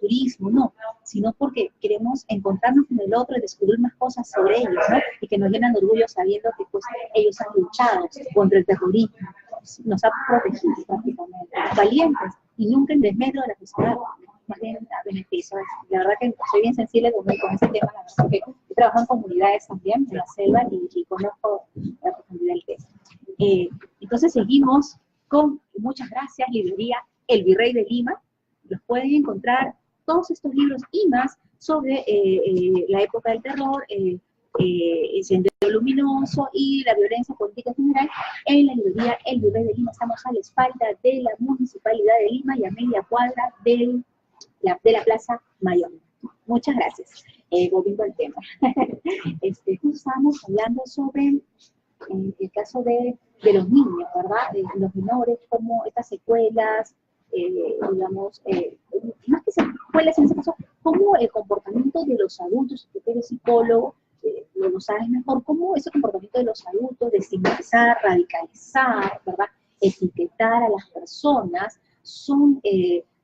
turismo, no, sino porque queremos encontrarnos con el otro y descubrir más cosas sobre ellos, ¿no? Y que nos llenan de orgullo sabiendo que pues, ellos han luchado contra el terrorismo, nos ha protegido prácticamente, valientes, y nunca en desmedro de la sociedad, más bien a beneficio. La verdad que soy bien sensible con ese tema, la verdad que he trabajado en comunidades también, en la selva, y conozco la profundidad del tema. Entonces seguimos con, muchas gracias, librería El Virrey de Lima. Los pueden encontrar todos estos libros y más sobre la época del terror, el Sendero Luminoso y la violencia política en general en la librería El Virrey de Lima. Estamos a la espalda de la Municipalidad de Lima y a media cuadra de la Plaza Mayor. Muchas gracias. Volviendo al tema. Justo estábamos hablando sobre el caso de los niños, ¿verdad? Los menores, como estas secuelas, digamos, más que secuelas en ese caso, como el comportamiento de los adultos, que tú eres psicólogo, lo sabes mejor, cómo ese comportamiento de los adultos, de estigmatizar, radicalizar, ¿verdad? Etiquetar a las personas, son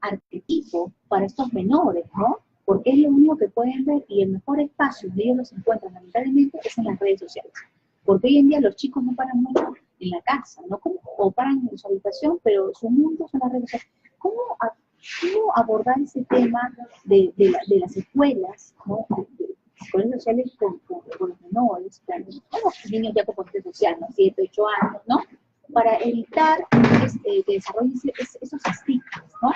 arquetipos para estos menores, ¿no? Porque es lo único que pueden ver, y el mejor espacio donde ellos los encuentran, lamentablemente, es en las redes sociales. Porque hoy en día los chicos no paran mucho en la casa, ¿no? O paran en su habitación, pero su mundo son las redes sociales. ¿Cómo abordar ese tema de las escuelas, ¿no? De escuelas sociales con los menores, los niños ya con potencial social, ¿no? 7, 8 años, ¿no? Para evitar que desarrollen esos estigmas, ¿no?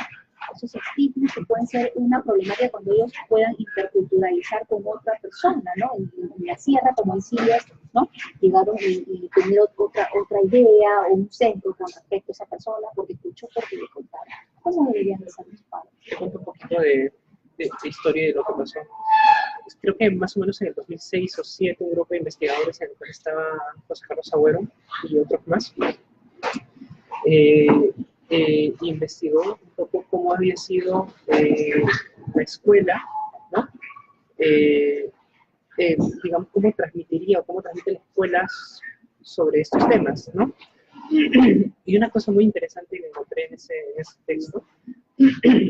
Esos estigmas que pueden ser una problemática cuando ellos puedan interculturalizar con otra persona, ¿no? En la sierra, como decías, ¿no? Llegaron y tener otra idea o un centro con respecto a esa persona, porque escuchó, porque le contaron. ¿Cómo deberían de ser los padres? Te cuento un poquito de historia de lo que pasó. Creo que más o menos en el 2006 o 2007 un grupo de investigadores en el cual estaba José Carlos Agüero y otros más, investigó un poco cómo había sido la escuela, ¿no? Digamos, cómo transmitiría o cómo transmiten las escuelas sobre estos temas, ¿no? Y una cosa muy interesante que encontré en ese texto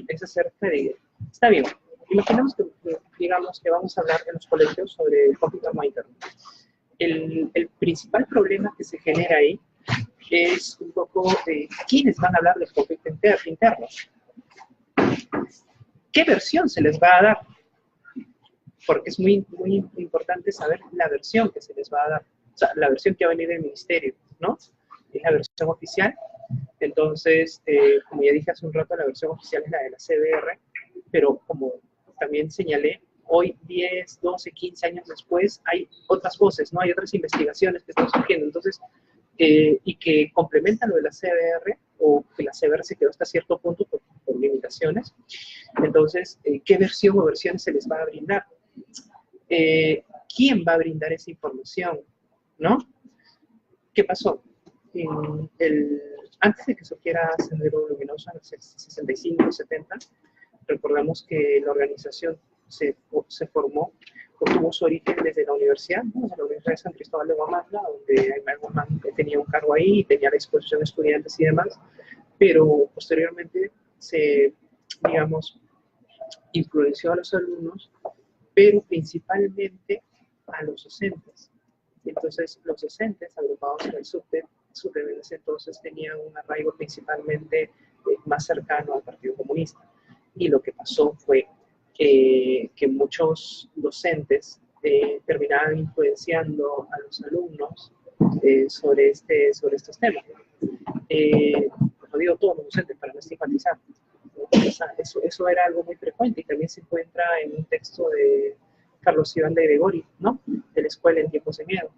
es acerca de, está bien, imaginemos que digamos que vamos a hablar en los colegios sobre el conflicto armado interno. El principal problema que se genera ahí es un poco quiénes van a hablar del conflicto interno. ¿Qué versión se les va a dar? Porque es muy importante saber la versión que se les va a dar. O sea, la versión que va a venir del ministerio, ¿no? Es la versión oficial. Entonces, como ya dije hace un rato, la versión oficial es la de la CBR, pero como también señalé, hoy 10, 12, 15 años después hay otras voces, ¿no? Hay otras investigaciones que están surgiendo. Entonces, y que complementan lo de la CBR, o que la CBR se quedó hasta cierto punto por limitaciones. Entonces, ¿qué versión o versiones se les va a brindar? ¿Quién va a brindar esa información? ¿No? ¿Qué pasó? Antes de que surgiera Sendero Luminoso, en el 65, 70, recordamos que la organización se formó, o tuvo su origen desde la universidad, ¿no? Desde la Universidad de San Cristóbal de Huamantla, donde Aymar Guzmán tenía un cargo ahí, tenía la exposición de estudiantes y demás, pero posteriormente se, digamos, influenció a los alumnos, pero principalmente a los docentes. Entonces, los docentes agrupados en el subte en ese entonces tenían un arraigo principalmente más cercano al Partido Comunista. Y lo que pasó fue que muchos docentes terminaban influenciando a los alumnos sobre estos temas. No digo todos los docentes para no estigmatizar. O sea, eso era algo muy frecuente y también se encuentra en un texto de Carlos Iván de Gregori, ¿no? De la escuela en tiempos de miedo.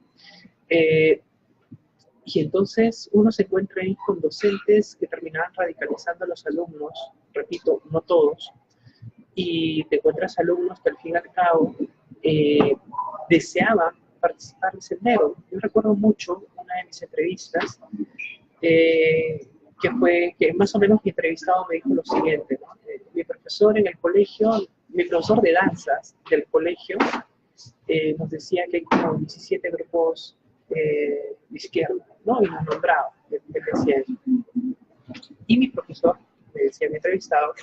Y entonces uno se encuentra ahí con docentes que terminaban radicalizando a los alumnos, repito, no todos, y te encuentras alumnos que al fin y al cabo deseaban participar en Sendero. Yo recuerdo mucho una de mis entrevistas, que más o menos mi entrevistado me dijo lo siguiente, ¿no? Mi profesor en el colegio, mi profesor de danzas del colegio, nos decía que hay como 17 grupos de izquierda, ¿no? Y nos nombraba, él decía eso. Y mi profesor, me decía mi entrevistado,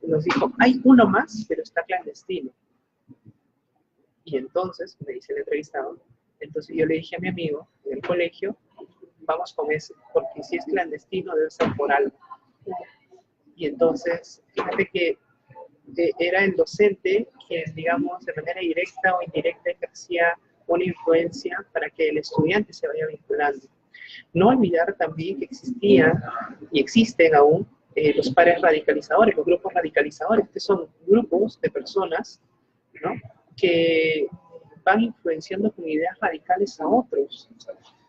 nos dijo, hay uno más, pero está clandestino. Y entonces, me dice el entrevistado, entonces yo le dije a mi amigo en el colegio, vamos con ese, porque si es clandestino debe ser por algo. Y entonces, fíjate que era el docente quien, digamos, de manera directa o indirecta ejercía una influencia para que el estudiante se vaya vinculando. No olvidar también que existían y existen aún los pares radicalizadores, los grupos radicalizadores, que son grupos de personas, ¿no?, que van influenciando con ideas radicales a otros.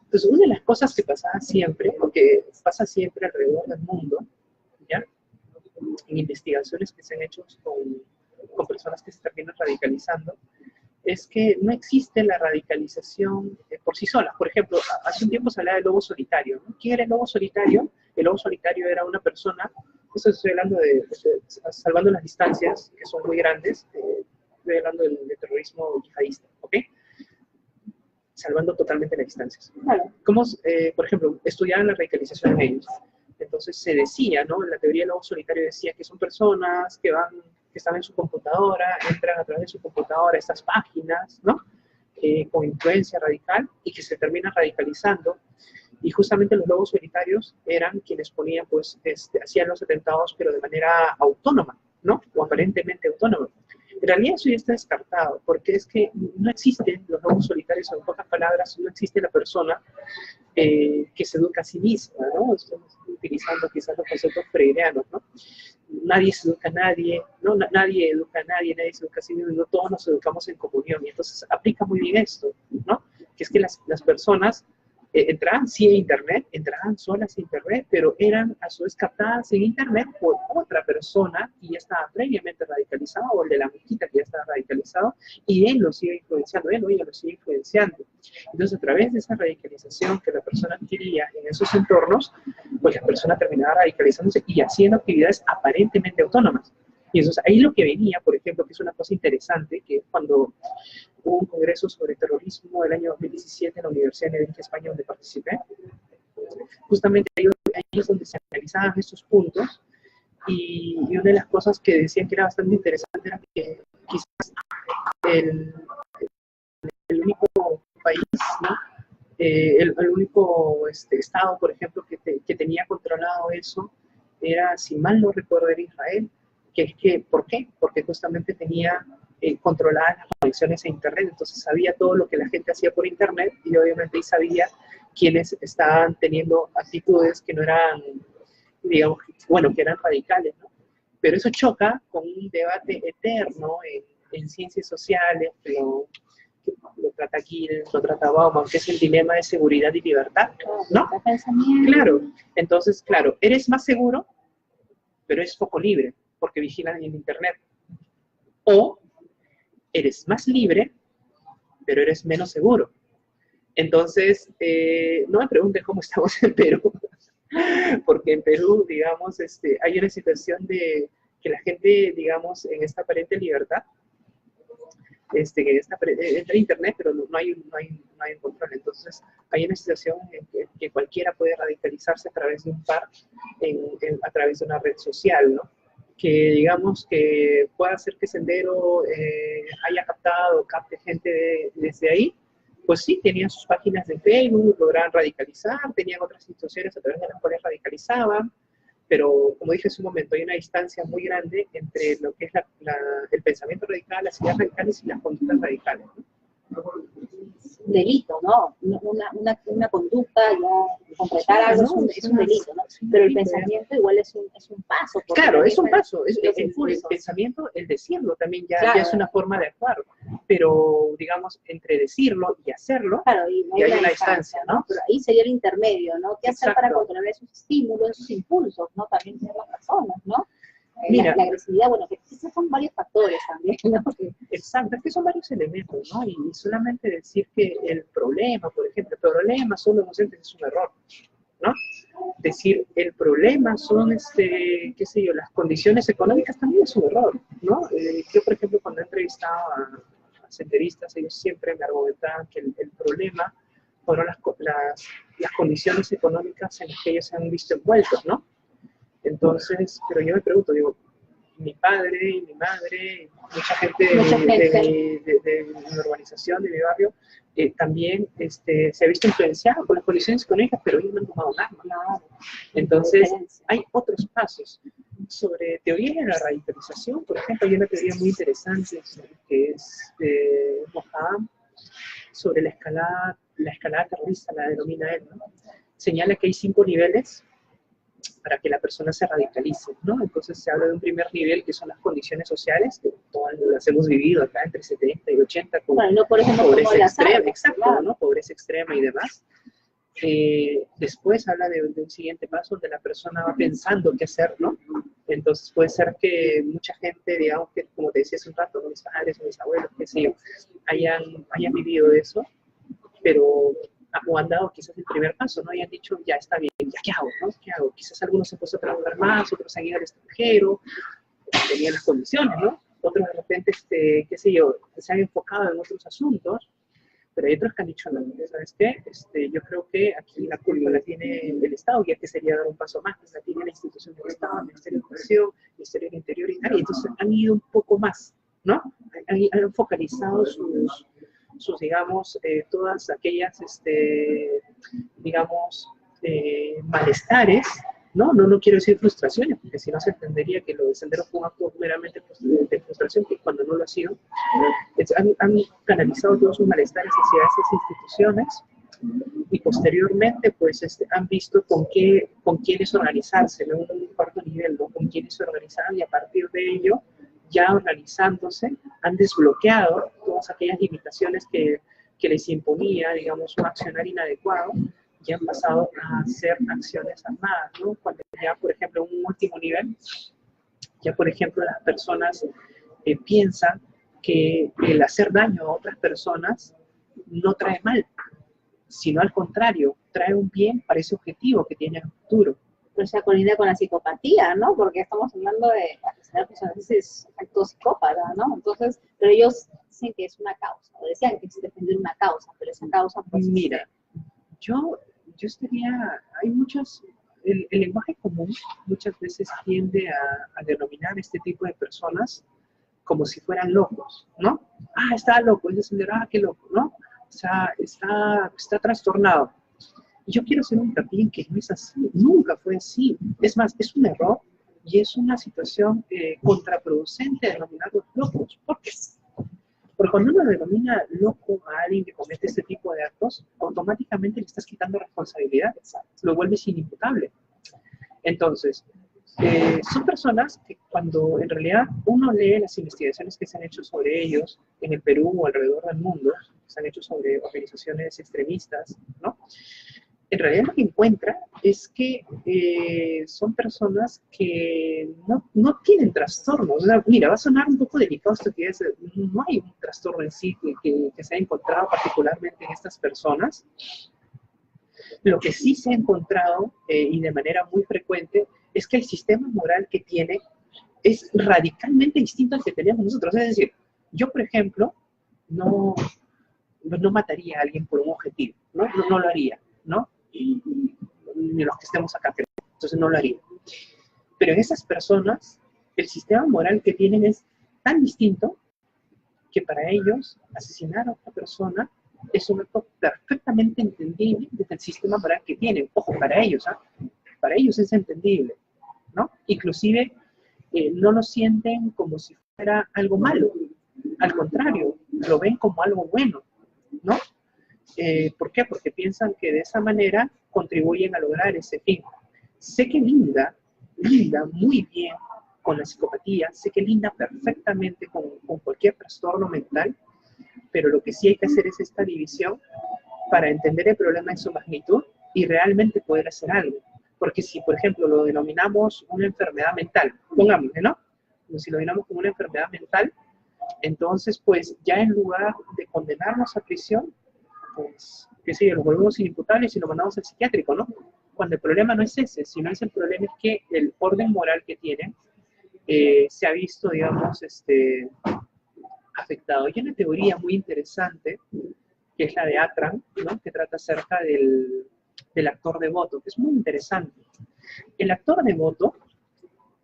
Entonces, una de las cosas que pasaba siempre, o que pasa siempre alrededor del mundo, ¿ya?, en investigaciones que se han hecho con personas que se terminan radicalizando, es que no existe la radicalización por sí sola. Por ejemplo, hace un tiempo se hablaba del lobo solitario, ¿no? ¿Quién era el lobo solitario? El lobo solitario era una persona, esto estoy hablando salvando las distancias, que son muy grandes, estoy hablando del terrorismo yihadista, ¿ok? Salvando totalmente las distancias. Claro. ¿Cómo, por ejemplo, estudiaban la radicalización en ellos? Entonces se decía, ¿no? La teoría del lobo solitario decía que son personas que están en su computadora, entran a través de su computadora a estas páginas, ¿no? Con influencia radical y que se terminan radicalizando. Y justamente los lobos solitarios eran quienes ponían, pues, hacían los atentados, pero de manera autónoma, ¿no? O aparentemente autónoma. En realidad eso ya está descartado, porque es que no existen los lobos solitarios, en pocas palabras, no existe la persona que se educa a sí misma, ¿no? Estamos utilizando quizás los conceptos freudianos, ¿no? Nadie se educa a nadie, ¿no? Nadie educa a nadie, nadie se educa a sí mismo, no todos nos educamos en comunión, y entonces aplica muy bien esto, ¿no? Que es que las personas entraban sí a internet, entraban solas a internet, pero eran a su vez captadas en internet por otra persona que ya estaba previamente radicalizada, o el de la mezquita que ya estaba radicalizado, y él lo sigue influenciando, él o ella lo sigue influenciando. Entonces, a través de esa radicalización que la persona adquiría en esos entornos, pues la persona terminaba radicalizándose y haciendo actividades aparentemente autónomas. Y entonces ahí lo que venía, por ejemplo, que es una cosa interesante, que cuando hubo un congreso sobre terrorismo el año 2017 en la Universidad de España, donde participé, justamente ahí es donde se analizaban estos puntos, y una de las cosas que decían que era bastante interesante era que quizás el único país, ¿no?, El único estado, por ejemplo, que tenía controlado eso era, si mal no recuerdo, era Israel, ¿por qué? Porque justamente tenía controladas las conexiones a Internet, entonces sabía todo lo que la gente hacía por Internet y obviamente ahí sabía quienes estaban teniendo actitudes que no eran, digamos, bueno, que eran radicales, ¿no? Pero eso choca con un debate eterno en ciencias sociales, pero lo trata aquí, lo trata Bauman, que es el dilema de seguridad y libertad, ¿no? Claro, entonces, claro, eres más seguro, pero es poco libre, porque vigilan en Internet. O eres más libre, pero eres menos seguro. Entonces, no me preguntes cómo estamos en Perú, porque en Perú, digamos, hay una situación de que la gente, digamos, en esta aparente libertad, que entra a Internet, pero no hay un control. Entonces, hay una situación en que cualquiera puede radicalizarse a través de un par, a través de una red social, ¿no? Que digamos que pueda hacer que Sendero haya capte gente desde ahí. Pues sí, tenían sus páginas de Facebook, lograban radicalizar, tenían otras instituciones a través de las cuales radicalizaban, pero como dije hace un momento, hay una distancia muy grande entre lo que es el pensamiento radical, las ideas radicales y las conductas radicales, ¿no? Delito, ¿no? Una conducta, ya concretar algo es un delito, ¿no? Pero el pensamiento igual es un paso. Claro, es un paso. El pensamiento, el decirlo también ya es una forma de actuar. Pero, digamos, entre decirlo y hacerlo, claro, y hay una distancia, ¿no? Pero ahí sería el intermedio, ¿no? ¿Qué hacer para controlar esos estímulos, esos impulsos, ¿no? También de las personas, ¿no? Mira, la agresividad, bueno, que esos son varios factores también, ¿no? Exacto, es que son varios elementos, ¿no? Y solamente decir que el problema, por ejemplo, el problema son los docentes es un error, ¿no? Decir el problema son, qué sé yo, las condiciones económicas también es un error, ¿no? Yo, por ejemplo, cuando he entrevistado a senderistas, ellos siempre me argumentaban que el problema fueron las condiciones económicas en las que ellos se han visto envueltos, ¿no? Entonces, pero yo me pregunto, digo, mi padre y mi madre, mucha gente de mi urbanización, de mi barrio, también se ha visto influenciada por las condiciones económicas, pero ellos no han tomado nada. Entonces, hay otros pasos. Sobre teoría de la radicalización, por ejemplo, hay una teoría muy interesante que es de Mohammed, sobre la escalada terrorista, la denomina él, ¿no? Señala que hay 5 niveles para que la persona se radicalice, ¿no? Entonces se habla de un primer nivel que son las condiciones sociales, que todas las hemos vivido acá entre 70 y 80, con no, por ejemplo, pobreza extrema, exacto, ¿no? Pobreza extrema y demás. Después habla de un siguiente paso donde la persona va pensando qué hacer, ¿no? Entonces puede ser que mucha gente, digamos que, como te decía hace un rato, ¿no? Mis padres o mis abuelos, qué sé yo, hayan vivido eso, pero o han dado quizás el primer paso, ¿no? Y han dicho, ya está bien, ¿ya qué hago, no? ¿Qué hago? Quizás algunos se han puesto a trabajar más, otros han ido al extranjero, tenían las condiciones, ¿no? Otros de repente, qué sé yo, se han enfocado en otros asuntos, pero hay otros que han dicho, no, ¿sabes qué? Yo creo que aquí la culpa la tiene el Estado, y que sería dar un paso más, la tiene la institución del Estado, el Ministerio de Educación, el Ministerio del Interior y tal, y entonces han ido un poco más, ¿no? Han focalizado sus digamos, todas aquellas, digamos, malestares, ¿no? No quiero decir frustraciones, porque si no se entendería que lo de Sendero fue un acto meramente de frustración, que cuando no lo ha sido, han canalizado todos sus malestares hacia esas instituciones, y posteriormente, pues, han visto con quiénes organizarse, ¿no? Un cuarto nivel, ¿no? Con quiénes se organizaban, y a partir de ello, ya organizándose, han desbloqueado todas aquellas limitaciones que les imponía, digamos, un accionar inadecuado, y han pasado a hacer acciones armadas, ¿no? Cuando ya, por ejemplo, en un último nivel, ya, por ejemplo, las personas piensan que el hacer daño a otras personas no trae mal, sino al contrario, trae un bien para ese objetivo que tiene en el futuro. Pero se colinda con la psicopatía, ¿no? Porque estamos hablando de asesinar personas, es acto psicópata, ¿no? Entonces, pero ellos dicen que es una causa, o decían que es defender una causa, pero esa causa, pues... Mira, yo hay muchos, el lenguaje común muchas veces tiende a denominar este tipo de personas como si fueran locos, ¿no? Ah, está loco, ese señor, ah, qué loco, ¿no? está trastornado. Y yo quiero hacer un hincapié en que no es así, nunca fue así. Es más, es un error y es una situación contraproducente denominarlos locos. ¿Por qué? Porque cuando uno denomina loco a alguien que comete este tipo de actos, automáticamente le estás quitando responsabilidades, lo vuelves inimputable. Entonces, son personas que cuando en realidad uno lee las investigaciones que se han hecho sobre ellos en el Perú o alrededor del mundo, que se han hecho sobre organizaciones extremistas, ¿no? En realidad lo que encuentra es que son personas que no tienen trastornos. Mira, va a sonar un poco delicado esto que es, no hay un trastorno en sí que se ha encontrado particularmente en estas personas. Lo que sí se ha encontrado, y de manera muy frecuente, es que el sistema moral que tiene es radicalmente distinto al que teníamos nosotros. Es decir, yo, por ejemplo, no mataría a alguien por un objetivo, no lo haría, ¿no? Ni los que estemos acá, entonces no lo haría. Pero en esas personas, el sistema moral que tienen es tan distinto que para ellos asesinar a otra persona es un acto perfectamente entendible desde el sistema moral que tienen. Ojo, para ellos, para ellos es entendible, ¿no? Inclusive no lo sienten como si fuera algo malo. Al contrario, lo ven como algo bueno, ¿no? ¿Por qué? Porque piensan que de esa manera contribuyen a lograr ese fin. Sé que linda muy bien con la psicopatía, sé que linda perfectamente con cualquier trastorno mental, pero lo que sí hay que hacer es esta división para entender el problema en su magnitud y realmente poder hacer algo. Porque si, por ejemplo, lo denominamos una enfermedad mental, pongámosle, ¿no? Si lo denominamos como una enfermedad mental, entonces, pues, ya en lugar de condenarnos a prisión, pues, qué sé yo, lo volvemos inimputables y lo mandamos al psiquiátrico, ¿no? Cuando el problema no es ese, sino es el problema es que el orden moral que tienen se ha visto, digamos, afectado. Hay una teoría muy interesante, que es la de Atran, ¿no? Que trata acerca del actor devoto, que es muy interesante. El actor devoto,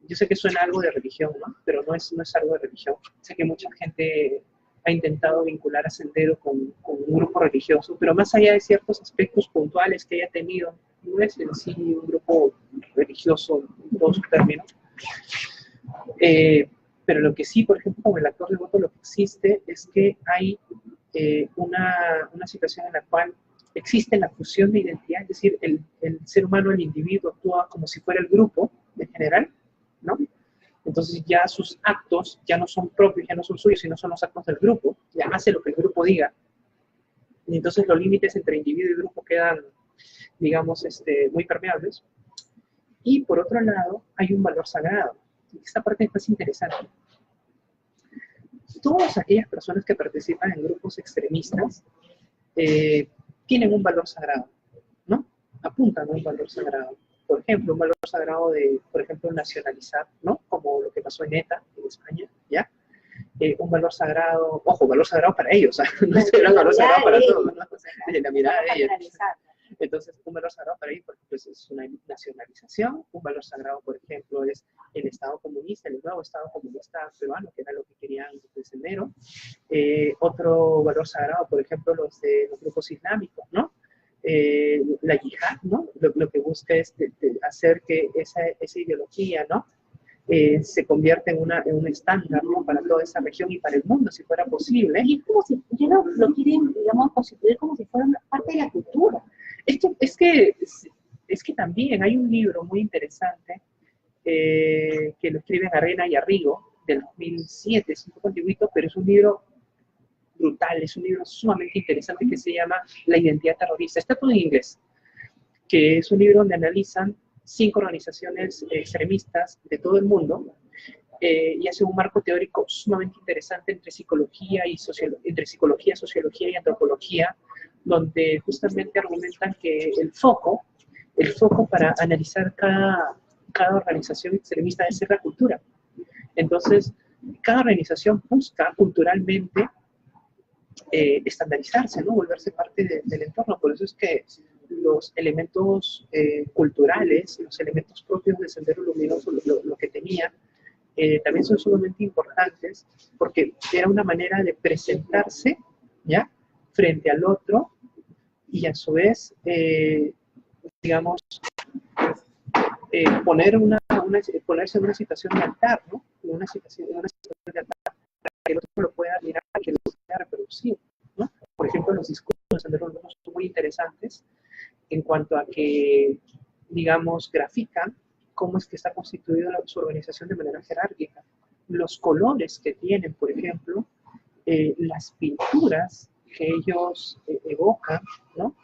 yo sé que suena algo de religión, ¿no? Pero no es algo de religión. Sé que mucha gente ha intentado vincular a Sendero con un grupo religioso, pero más allá de ciertos aspectos puntuales que haya tenido, no es en sí un grupo religioso en todos sus términos. Pero lo que sí, por ejemplo, con el actor devoto, lo que existe es que hay una situación en la cual existe la fusión de identidad, es decir, el ser humano, el individuo, actúa como si fuera el grupo en general, ¿no? Entonces ya sus actos ya no son propios, ya no son suyos, sino son los actos del grupo, ya hace lo que el grupo diga. Y entonces los límites entre individuo y grupo quedan, digamos, muy permeables. Y por otro lado, hay un valor sagrado. Esta parte es más interesante. Todas aquellas personas que participan en grupos extremistas tienen un valor sagrado, ¿no? Apuntan a un valor sagrado. Por ejemplo, un valor sagrado de, por ejemplo, nacionalizar, ¿no? Como lo que pasó en ETA, en España, ¿ya? Un valor sagrado, ojo, valor sagrado para ellos, no es un valor sagrado para todos, ¿no? Desde la mirada de ellos. Entonces, un valor sagrado para ellos, pues, es una nacionalización. Un valor sagrado, por ejemplo, es el Estado comunista, el nuevo Estado comunista peruano, que era lo que querían desde Sendero. Otro valor sagrado, por ejemplo, los de los grupos islámicos, ¿no? La yihad, ¿no? Lo que busca es hacer que esa ideología, ¿no? Se convierta en un estándar, ¿no? Para toda esa región y para el mundo, si fuera posible. Y es como si ya lo quieren, digamos, constituir como si fuera una parte de la cultura. Es que también hay un libro muy interesante que lo escriben Arena y Arrigo, del 2007, es un poco antiguito, pero es un libro brutal, es un libro sumamente interesante que se llama La identidad terrorista. Está todo en inglés, que es un libro donde analizan 5 organizaciones extremistas de todo el mundo y hace un marco teórico sumamente interesante entre psicología, sociología y antropología, donde justamente argumentan que el foco para analizar cada organización extremista es la cultura. Entonces, cada organización busca culturalmente estandarizarse, ¿no? Volverse parte del entorno. Por eso es que los elementos culturales, los elementos propios de Sendero Luminoso, lo que tenía, también son sumamente importantes, porque era una manera de presentarse, ¿ya? frente al otro y a su vez, digamos, ponerse en una situación de altar, ¿no? En una situación de altar, para que el otro lo pueda mirar y que lo pueda reproducir, ¿no? Por ejemplo, los discursos de Sendero Luminoso son muy interesantes en cuanto a que, digamos, grafican cómo es que está constituida su organización de manera jerárquica. Los colores que tienen, por ejemplo, las pinturas que ellos evocan, ¿no?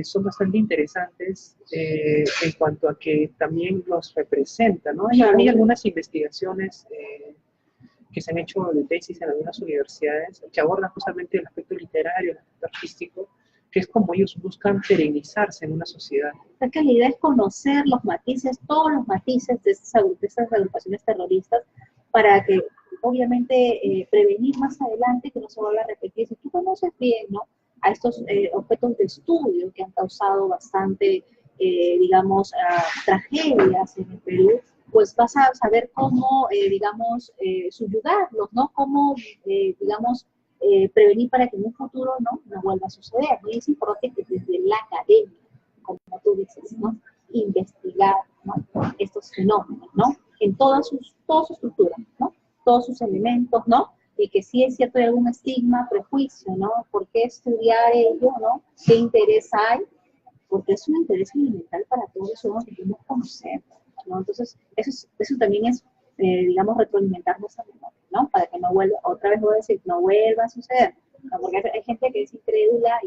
Son bastante interesantes en cuanto a que también los representan, ¿no? Hay algunas investigaciones que se han hecho de tesis en algunas universidades que abordan justamente el aspecto literario, el aspecto artístico, que es como ellos buscan perennizarse en una sociedad. Es que la idea es conocer los matices, todos los matices de estas agrupaciones terroristas, para que, obviamente, prevenir más adelante que no se vuelva a repetir. Si tú conoces bien, ¿no?, a estos objetos de estudio que han causado bastante, digamos, tragedias en el Perú, pues vas a saber cómo, digamos, subyugarlos, ¿no? Cómo, digamos, prevenir para que en un futuro no vuelva a suceder, ¿no? Y es importante que desde la academia, como tú dices, ¿no?, investigar, ¿no?, estos fenómenos, ¿no?, en toda su estructura, ¿no?, todos sus elementos, ¿no?, y que sí es cierto hay algún estigma, prejuicio, ¿no?, ¿por qué estudiar ello, ¿no?, qué interés hay? Porque es un interés elemental para todos los ciudadanos que queremos conocer, ¿no? Entonces, eso también es, digamos, retroalimentar nuestra memoria, ¿no? Para que no vuelva, otra vez voy a decir, no vuelva a suceder, ¿no? Porque hay gente que es incrédula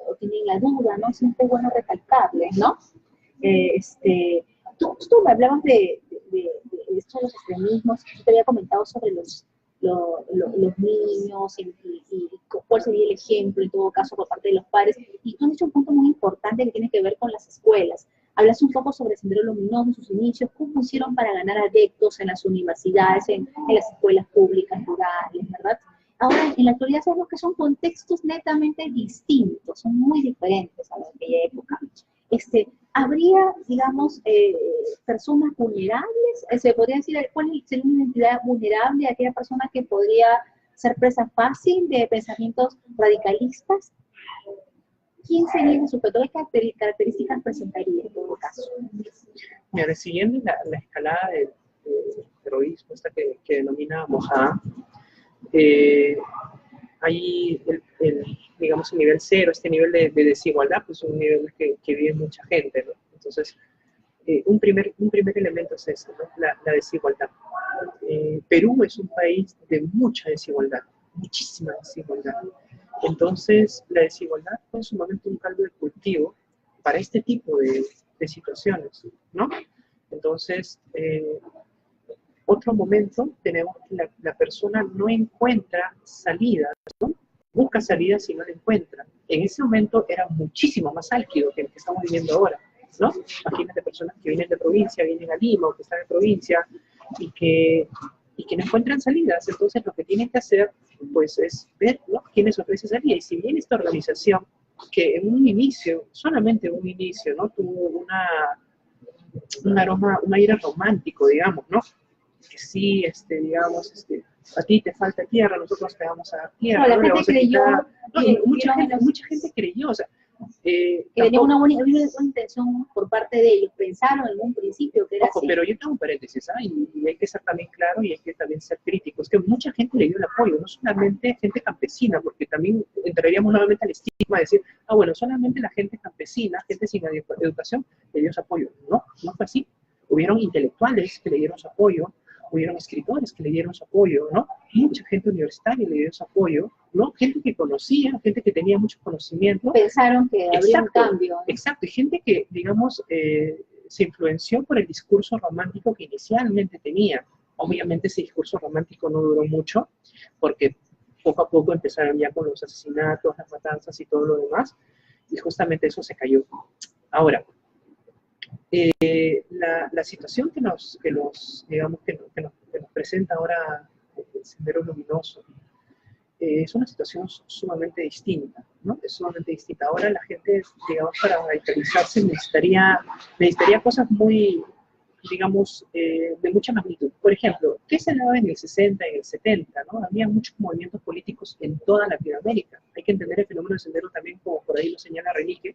o tiene la duda, ¿no? Siempre es bueno recalcarles, ¿no? Tú me hablabas de esto de los extremismos, yo te había comentado sobre los niños y cuál sería el ejemplo en todo caso por parte de los padres, y tú has dicho un punto muy importante que tiene que ver con las escuelas. Hablas un poco sobre Sendero Luminoso, sus inicios, cómo hicieron para ganar adeptos en las universidades, en las escuelas públicas, rurales, ¿verdad? Ahora, en la actualidad sabemos que son contextos netamente distintos, son muy diferentes a los de aquella época. ¿Habría, digamos, personas vulnerables? ¿Se podría decir cuál sería una identidad vulnerable de aquella persona que podría ser presa fácil de pensamientos radicalistas? ¿Quién sería ese sujeto? ¿Qué características presentaría en todo caso? Mira, siguiendo la escalada del terrorismo, esta que denomina Mojada, hay digamos, el nivel cero, este nivel de desigualdad, pues es un nivel que vive mucha gente, ¿no? Entonces, un primer elemento es ese, ¿no?, la desigualdad. Perú es un país de mucha desigualdad, muchísima desigualdad. Entonces, la desigualdad fue en su momento un caldo de cultivo para este tipo de situaciones, ¿no? Entonces, otro momento tenemos que la persona no encuentra salidas, ¿no? Busca salidas y no la encuentra. En ese momento era muchísimo más álgido que el que estamos viviendo ahora, ¿no? Imagínate personas que vienen de provincia, vienen a Lima o que están en provincia y que no encuentran salidas. Entonces lo que tienen que hacer, pues, es ver, ¿no?, quiénes ofrecen salida. Y si bien esta organización, que en un inicio, solamente en un inicio, ¿no?, tuvo un aroma, un aire romántico, digamos, ¿no?, que sí, digamos, a ti te falta tierra, nosotros te vamos a dar tierra. No, la gente creyó, mucha gente creyó, o sea, que tenía una buena intención por parte de ellos, pensaron en un principio que era así. Pero yo tengo un paréntesis, ¿ah? Y hay que ser también claro y hay que también ser crítico. Es que mucha gente le dio el apoyo, no solamente gente campesina, porque también entraríamos nuevamente al estigma de decir, bueno, solamente la gente campesina, gente sin educación, le dio su apoyo. No fue así. Hubieron intelectuales que le dieron su apoyo, hubieron escritores que le dieron su apoyo, ¿no? Mucha gente universitaria le dio su apoyo, ¿no? Gente que conocía, gente que tenía mucho conocimiento. Pensaron que habría un cambio. Exacto, y gente que, digamos, se influenció por el discurso romántico que inicialmente tenía. Obviamente ese discurso romántico no duró mucho, porque poco a poco empezaron ya con los asesinatos, las matanzas y todo lo demás, y justamente eso se cayó. Ahora, la situación que nos presenta ahora el Sendero Luminoso es una situación sumamente distinta, ¿no? Es sumamente distinta. Ahora la gente, digamos, para radicalizarse necesitaría cosas muy digamos, de mucha magnitud. Por ejemplo, ¿qué se daba en el 60 y en el 70? ¿No? Había muchos movimientos políticos en toda Latinoamérica. Hay que entender el fenómeno del sendero también, como por ahí lo señala Renique,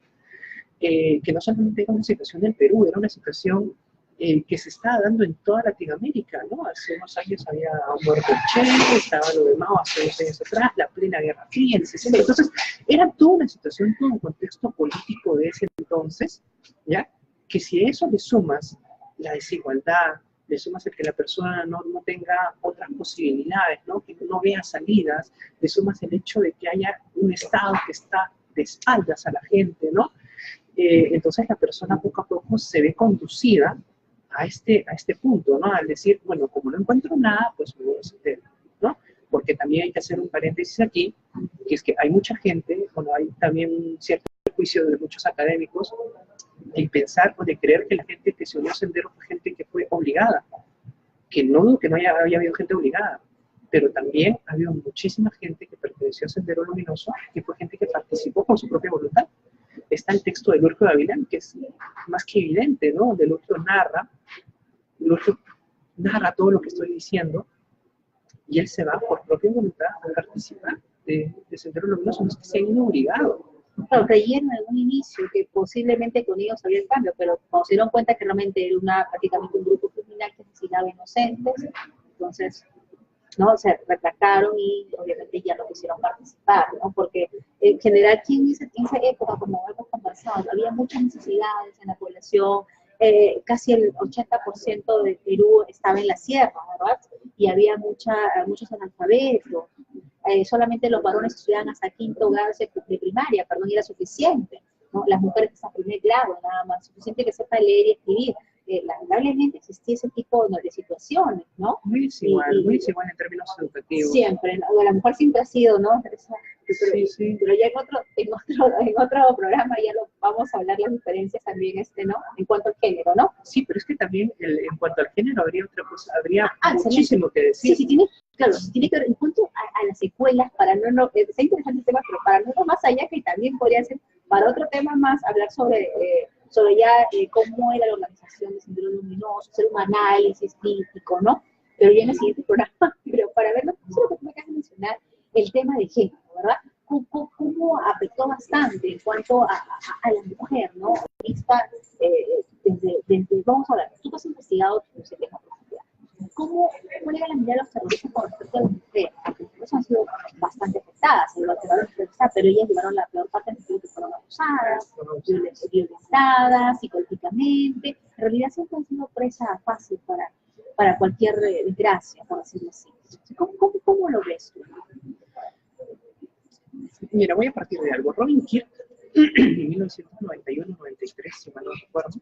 que no solamente era una situación del Perú, era una situación que se estaba dando en toda Latinoamérica, ¿no? Hace unos años había muerto Che, estaba lo de Mao hace unos años atrás, la plena Guerra Fría en el 60. Entonces, era toda una situación, todo un contexto político de ese entonces, ¿ya? Que si a eso le sumas la desigualdad, le sumas el que la persona no tenga otras posibilidades, ¿no? Que no vea salidas, le sumas el hecho de que haya un Estado que está de espaldas a la gente, ¿no? Entonces la persona poco a poco se ve conducida a este punto, ¿no? Al decir, bueno, como no encuentro nada, pues me voy a Sendero, ¿no? Porque también hay que hacer un paréntesis aquí, que es que hay mucha gente, bueno, hay también un cierto juicio de muchos académicos, de pensar o de creer que la gente que se unió a Sendero fue gente que fue obligada, que no haya habido gente obligada, pero también ha habido muchísima gente que perteneció a Sendero Luminoso, que fue gente que participó con su propia voluntad. Está el texto de Lurgio Gavilán, que es más que evidente, ¿no? Donde Lurgio narra todo lo que estoy diciendo, y él se va por propia voluntad a participar de Sendero Luminoso, no es que se haya ido obligado. Claro, creyeron en un inicio que posiblemente con ellos había el cambio, pero cuando se dieron cuenta que realmente era prácticamente un grupo criminal que asesinaba inocentes, entonces, ¿no? Se retractaron y obviamente ya no quisieron participar, ¿no? Porque en general aquí en esa época, como hemos conversado, había muchas necesidades en la población, casi el 80% de Perú estaba en la sierra, ¿verdad? Y había muchos analfabetos. Solamente los varones estudiaban hasta quinto grado de primaria, perdón, y era suficiente, ¿no? Las mujeres hasta primer grado, nada más, suficiente que sepa leer y escribir. Lamentablemente existía ese tipo de situaciones, ¿no? Muy desigual en términos educativos. Siempre, ¿no? La mujer siempre ha sido, ¿no? Pero sí. Pero ya en otro programa ya lo vamos a hablar las diferencias también, ¿no? En cuanto al género, ¿no? Sí, pero es que también en cuanto al género habría otra cosa, habría muchísimo que decir. Sí, tiene que ver en cuanto a las secuelas, para no es interesante el tema, pero para no ir más allá, que también podría ser para otro tema más, hablar sobre ya cómo era la organización de Sendero Luminoso, hacer un análisis crítico, ¿no? Pero ya en el siguiente programa, pero para verlo, solo que tú me acabas de mencionar el tema de género, ¿verdad? ¿Cómo afectó bastante en cuanto a la mujer, ¿no? Vamos a hablar, tú has investigado ese tema, ¿Cómo era la mirada de los terroristas con respecto a las mujeres? Porque las mujeres han sido bastante afectadas, pero ellas llevaron la peor parte del sentido que fueron abusadas, violentadas psicológicamente. En realidad siempre han sido presa fácil para cualquier desgracia, por decirlo así. ¿Cómo lo ves tú? Mira, voy a partir de algo. Robin Kirk, en 1991-93, si mal no recuerdo,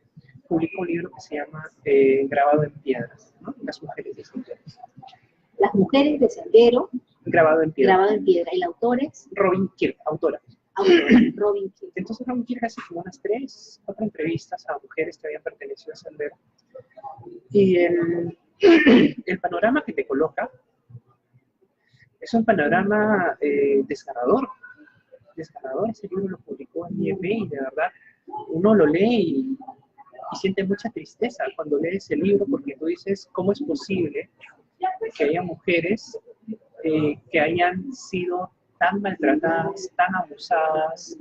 publicó un libro que se llama Grabado en Piedras, ¿no? Las mujeres de Sendero. Las mujeres de Sendero. Grabado en piedra. Grabado en piedra. ¿El autor es? Robin Kirk, autora. Robin Kirk. Entonces Robin Kirk hace como unas 3, 4 entrevistas a mujeres que habían pertenecido a Sendero. Y el panorama que te coloca es un panorama desgarrador. Ese libro lo publicó en IEP y de verdad uno lo lee y siente mucha tristeza cuando lees ese libro, porque tú dices, ¿cómo es posible que haya mujeres que hayan sido tan maltratadas, tan abusadas,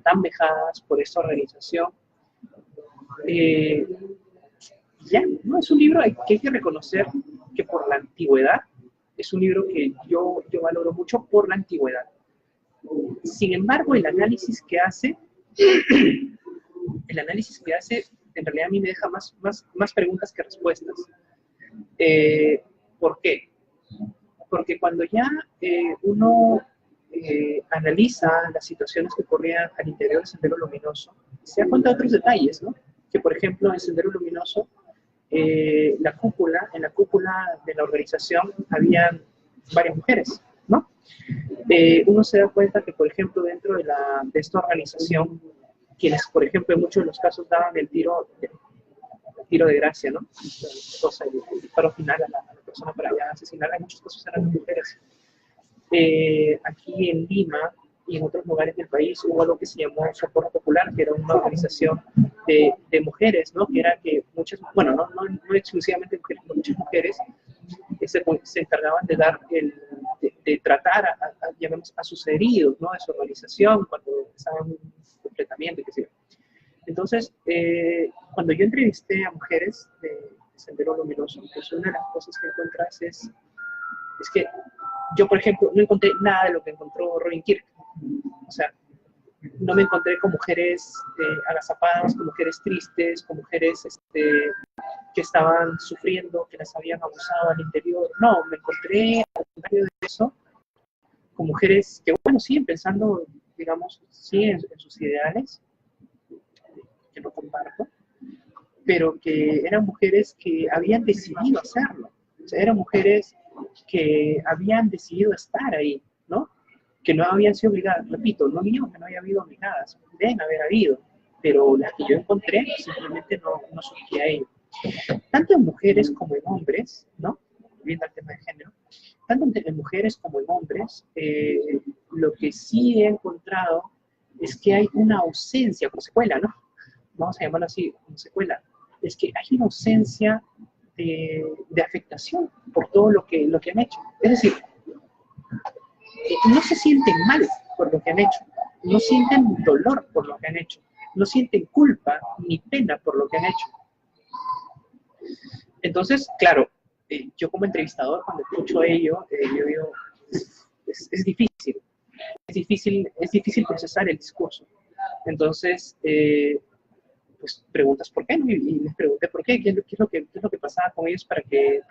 tan vejadas por esta organización? No, es un libro que hay que reconocer que por la antigüedad, es un libro que yo valoro mucho por la antigüedad. Sin embargo, el análisis que hace, en realidad a mí me deja más preguntas que respuestas. ¿Por qué? Porque cuando ya uno analiza las situaciones que ocurrían al interior del Sendero Luminoso, se da cuenta de otros detalles, ¿no? Que por ejemplo en Sendero Luminoso, en la cúpula de la organización habían varias mujeres, ¿no? Uno se da cuenta que, por ejemplo, dentro de esta organización, quienes, por ejemplo, en muchos de los casos daban el tiro de gracia, ¿no? El disparo final a la persona para ya asesinarla, en muchos casos eran mujeres. Aquí en Lima y en otros lugares del país hubo algo que se llamó Socorro Popular, que era una organización de mujeres, ¿no? Que era que muchas, bueno, no exclusivamente mujeres, pero muchas mujeres se encargaban de dar, de tratar llamemos, a sus heridos, ¿no? De su organización, cuando estaban en completamiento, qué sé yo. Entonces, cuando yo entrevisté a mujeres de Sendero Luminoso, pues una de las cosas que encuentras es que yo, por ejemplo, no encontré nada de lo que encontró Robin Kirk. O sea, no me encontré con mujeres agazapadas, con mujeres tristes, con mujeres que estaban sufriendo, que las habían abusado al interior. No, me encontré, al contrario de eso, con mujeres que, bueno, siguen pensando, digamos, sí en sus ideales, que no comparto, pero que eran mujeres que habían decidido hacerlo. O sea, eran mujeres que habían decidido estar ahí, ¿no? Que no habían sido obligadas. Repito, no digo que no haya habido obligadas, deben haber habido, pero las que yo encontré simplemente no surgía a ello. Tanto en mujeres como en hombres, ¿no? Volviendo al tema de género, tanto en mujeres como en hombres, lo que sí he encontrado es que hay una ausencia, como secuela, ¿no? Vamos a llamarlo así, como secuela, es que hay una ausencia de afectación por todo lo que han hecho. Es decir, no se sienten mal por lo que han hecho, no sienten dolor por lo que han hecho, no sienten culpa ni pena por lo que han hecho. Entonces, claro, yo como entrevistador, cuando escucho ello, yo digo, es difícil procesar el discurso. Entonces, pues preguntas por qué, ¿no? Y les pregunté por qué, qué es lo que pasaba con ellos para que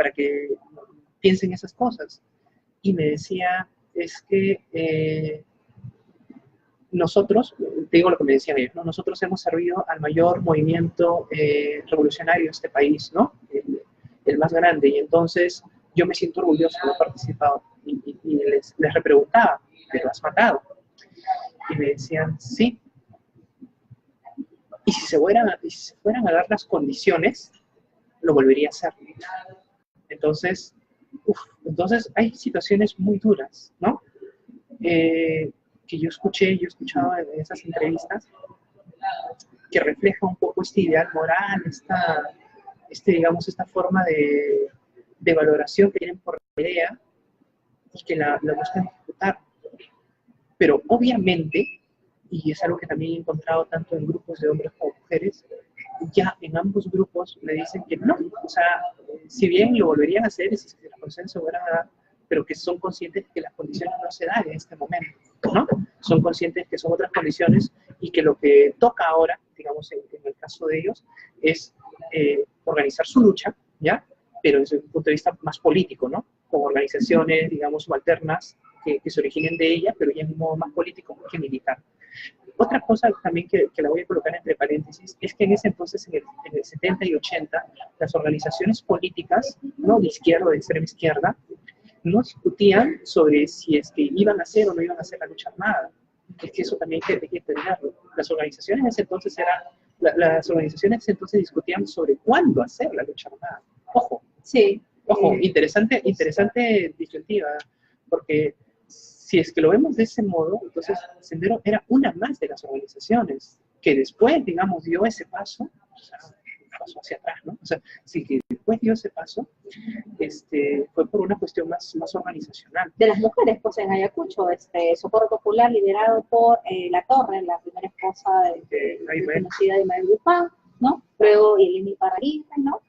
piensen esas cosas. Y me decía, es que nosotros, te digo lo que me decían ellos, ¿no? Nosotros hemos servido al mayor movimiento revolucionario de este país, ¿no? El más grande, y entonces yo me siento orgulloso de haber participado. Y les repreguntaba, ¿pero has matado? Y me decían, sí. Y si se fueran a dar las condiciones, lo volvería a hacer. Entonces, entonces hay situaciones muy duras, ¿no? Que yo he escuchado en esas entrevistas, que refleja un poco este ideal moral, digamos, esta forma de valoración que tienen por la idea y que la buscan ejecutar. Pero obviamente, y es algo que también he encontrado tanto en grupos de hombres como mujeres, ya en ambos grupos me dicen que no, o sea, si bien lo volverían a hacer, y si las condiciones se vuelvan a dar, pero que son conscientes de que las condiciones no se dan en este momento, ¿no? Son conscientes que son otras condiciones y que lo que toca ahora, digamos, en el caso de ellos, es organizar su lucha, ¿ya? Pero desde un punto de vista más político, ¿no? Con organizaciones, digamos, subalternas que se originen de ella, pero ya en un modo más político que militar. Otra cosa también que la voy a colocar entre paréntesis es que en ese entonces, en el 70 y 80, las organizaciones políticas, no de izquierda o de extrema izquierda, no discutían sobre si es que iban a hacer o no iban a hacer la lucha armada. Es que eso también hay que entenderlo. Las organizaciones en ese entonces discutían sobre cuándo hacer la lucha armada. Ojo, sí. Ojo, interesante disyuntiva, porque si es que lo vemos de ese modo, entonces Sendero era una más de las organizaciones que después, digamos, dio ese paso, o sea, pasó hacia atrás, ¿no? O sea, sí que después dio ese paso, fue por una cuestión más organizacional. De las mujeres, pues en Ayacucho, Socorro Popular liderado por La Torre, la primera esposa conocida de Manuel Guzmán, ¿no? Luego Eleni Parraguita, ¿no?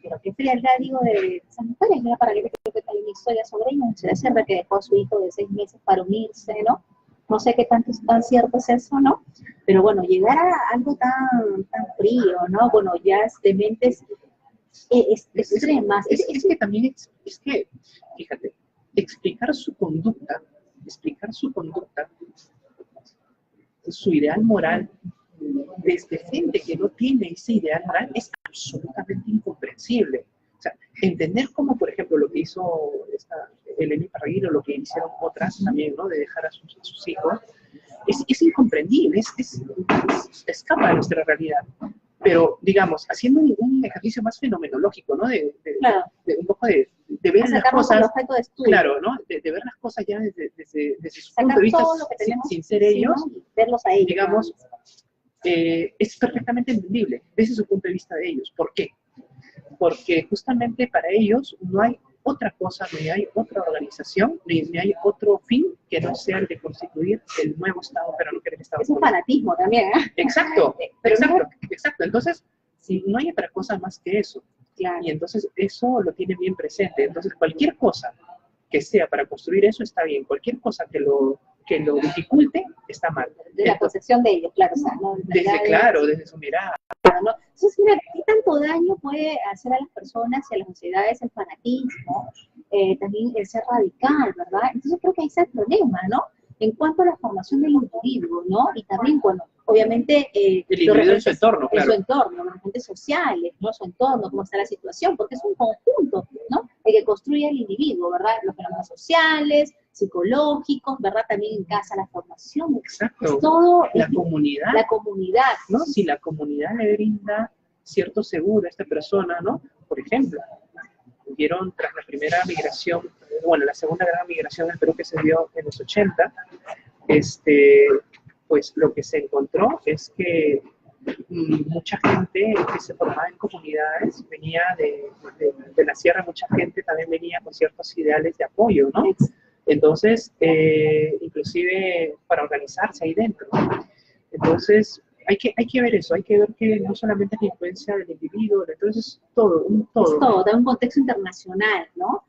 Pero qué frialdad, digo, de esas mujeres, ¿no? Para que creo que hay una historia sobre ella, una cerda que dejó a su hijo de 6 meses para unirse, ¿no? No sé qué tan cierto es eso, ¿no? Pero bueno, llegar a algo tan frío, ¿no? Bueno, ya es de mentes extremas. Es que también, es que, fíjate, explicar su conducta, su ideal moral, desde gente que no tiene ese ideal moral, es absolutamente incomprensible. O sea, entender cómo, por ejemplo, lo que hizo Eleni Parraguirre, o lo que hicieron otras también, ¿no? De dejar a sus hijos, es incomprendible, escapa de nuestra realidad. Pero, digamos, haciendo un ejercicio más fenomenológico, ¿no? Claro. De un poco de ver las cosas, de estudio. claro, ¿no? De ver las cosas ya desde su punto de vista, sin ser ellos, verlos a ellos, digamos, es perfectamente entendible desde su punto de vista de ellos. ¿Por qué? Porque justamente para ellos no hay otra cosa, ni hay otra organización, ni hay otro fin que no sea el de constituir el nuevo Estado peruano, que era el Estado Es un peruano. fanatismo también, ¿eh? Exacto, Pero exacto. Entonces, si no hay otra cosa más que eso, claro. y entonces eso lo tiene bien presente. Entonces, cualquier cosa que sea para construir eso está bien, cualquier cosa que lo dificulte está mal. De la concepción de ellos, claro, o sea, ¿no? Desde su mirada. ¿No? Entonces, mira, ¿qué tanto daño puede hacer a las personas y a las sociedades el fanatismo? También el ser radical, ¿verdad? Entonces creo que ahí está el problema, ¿no? En cuanto a la formación del individuo, ¿no? Y también, bueno, obviamente... el individuo en su entorno, claro. En su entorno, los agentes sociales, ¿no? Su entorno, cómo está la situación, porque es un conjunto, ¿no? El que construye el individuo, ¿verdad? Los fenómenos sociales, psicológicos, ¿verdad? También en casa la formación. Exacto. Es todo... La comunidad. La comunidad. ¿No? Si la comunidad le brinda cierto seguro a esta persona, ¿no? Por ejemplo, vieron tras la primera migración, bueno, la segunda gran migración en Perú que se dio en los 80, pues lo que se encontró es que mucha gente que se formaba en comunidades venía de la sierra, mucha gente también venía con ciertos ideales de apoyo, ¿no? Entonces, inclusive para organizarse ahí dentro. Entonces, hay que ver eso, hay que ver que no solamente es la influencia del individuo, entonces todo, un todo. Es todo, da un contexto internacional, ¿no?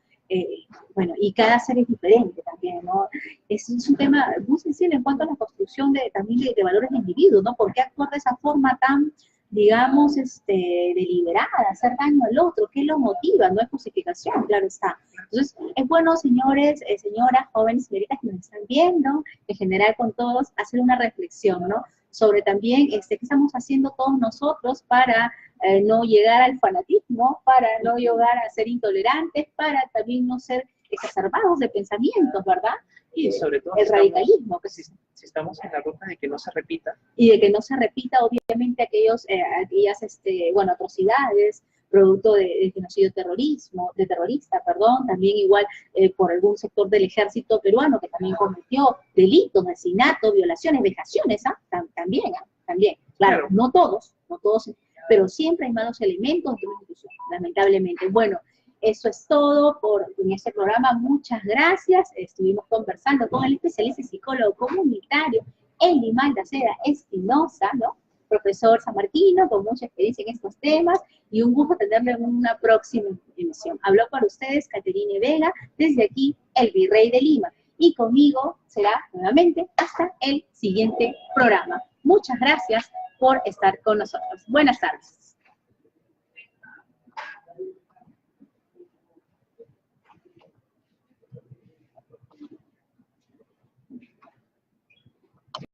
Bueno, y cada ser es diferente también, ¿no? Es un tema muy sensible en cuanto a la construcción también de valores de individuos, ¿no? ¿Por qué actuar de esa forma tan, digamos, deliberada, hacer daño al otro? ¿Qué lo motiva? No es justificación, claro está. Entonces, es bueno, señores, señoras, jóvenes, señoritas que nos están viendo, en general con todos, hacer una reflexión, ¿no? Sobre también qué estamos haciendo todos nosotros para no llegar al fanatismo, para no llegar a ser intolerantes, para también no ser exacerbados de pensamientos, ¿verdad? Y sobre todo el radicalismo. Si estamos en la ruta de que no se repita. Y de que no se repita, obviamente, aquellas atrocidades, producto de genocidio terrorista, también igual por algún sector del ejército peruano que también cometió delitos, asesinatos, violaciones, vejaciones, también, claro, no todos, pero siempre hay malos elementos de una institución, lamentablemente. Bueno, eso es todo en este programa. Muchas gracias. Estuvimos conversando con el especialista y psicólogo comunitario Eli Maldacera Espinosa, ¿no? Profesor sanmarquino, con mucha experiencia en estos temas, y un gusto tenerlo en una próxima emisión. Habló para ustedes Caterine Vega, desde aquí, el Virrey de Lima, y conmigo será nuevamente hasta el siguiente programa. Muchas gracias por estar con nosotros. Buenas tardes.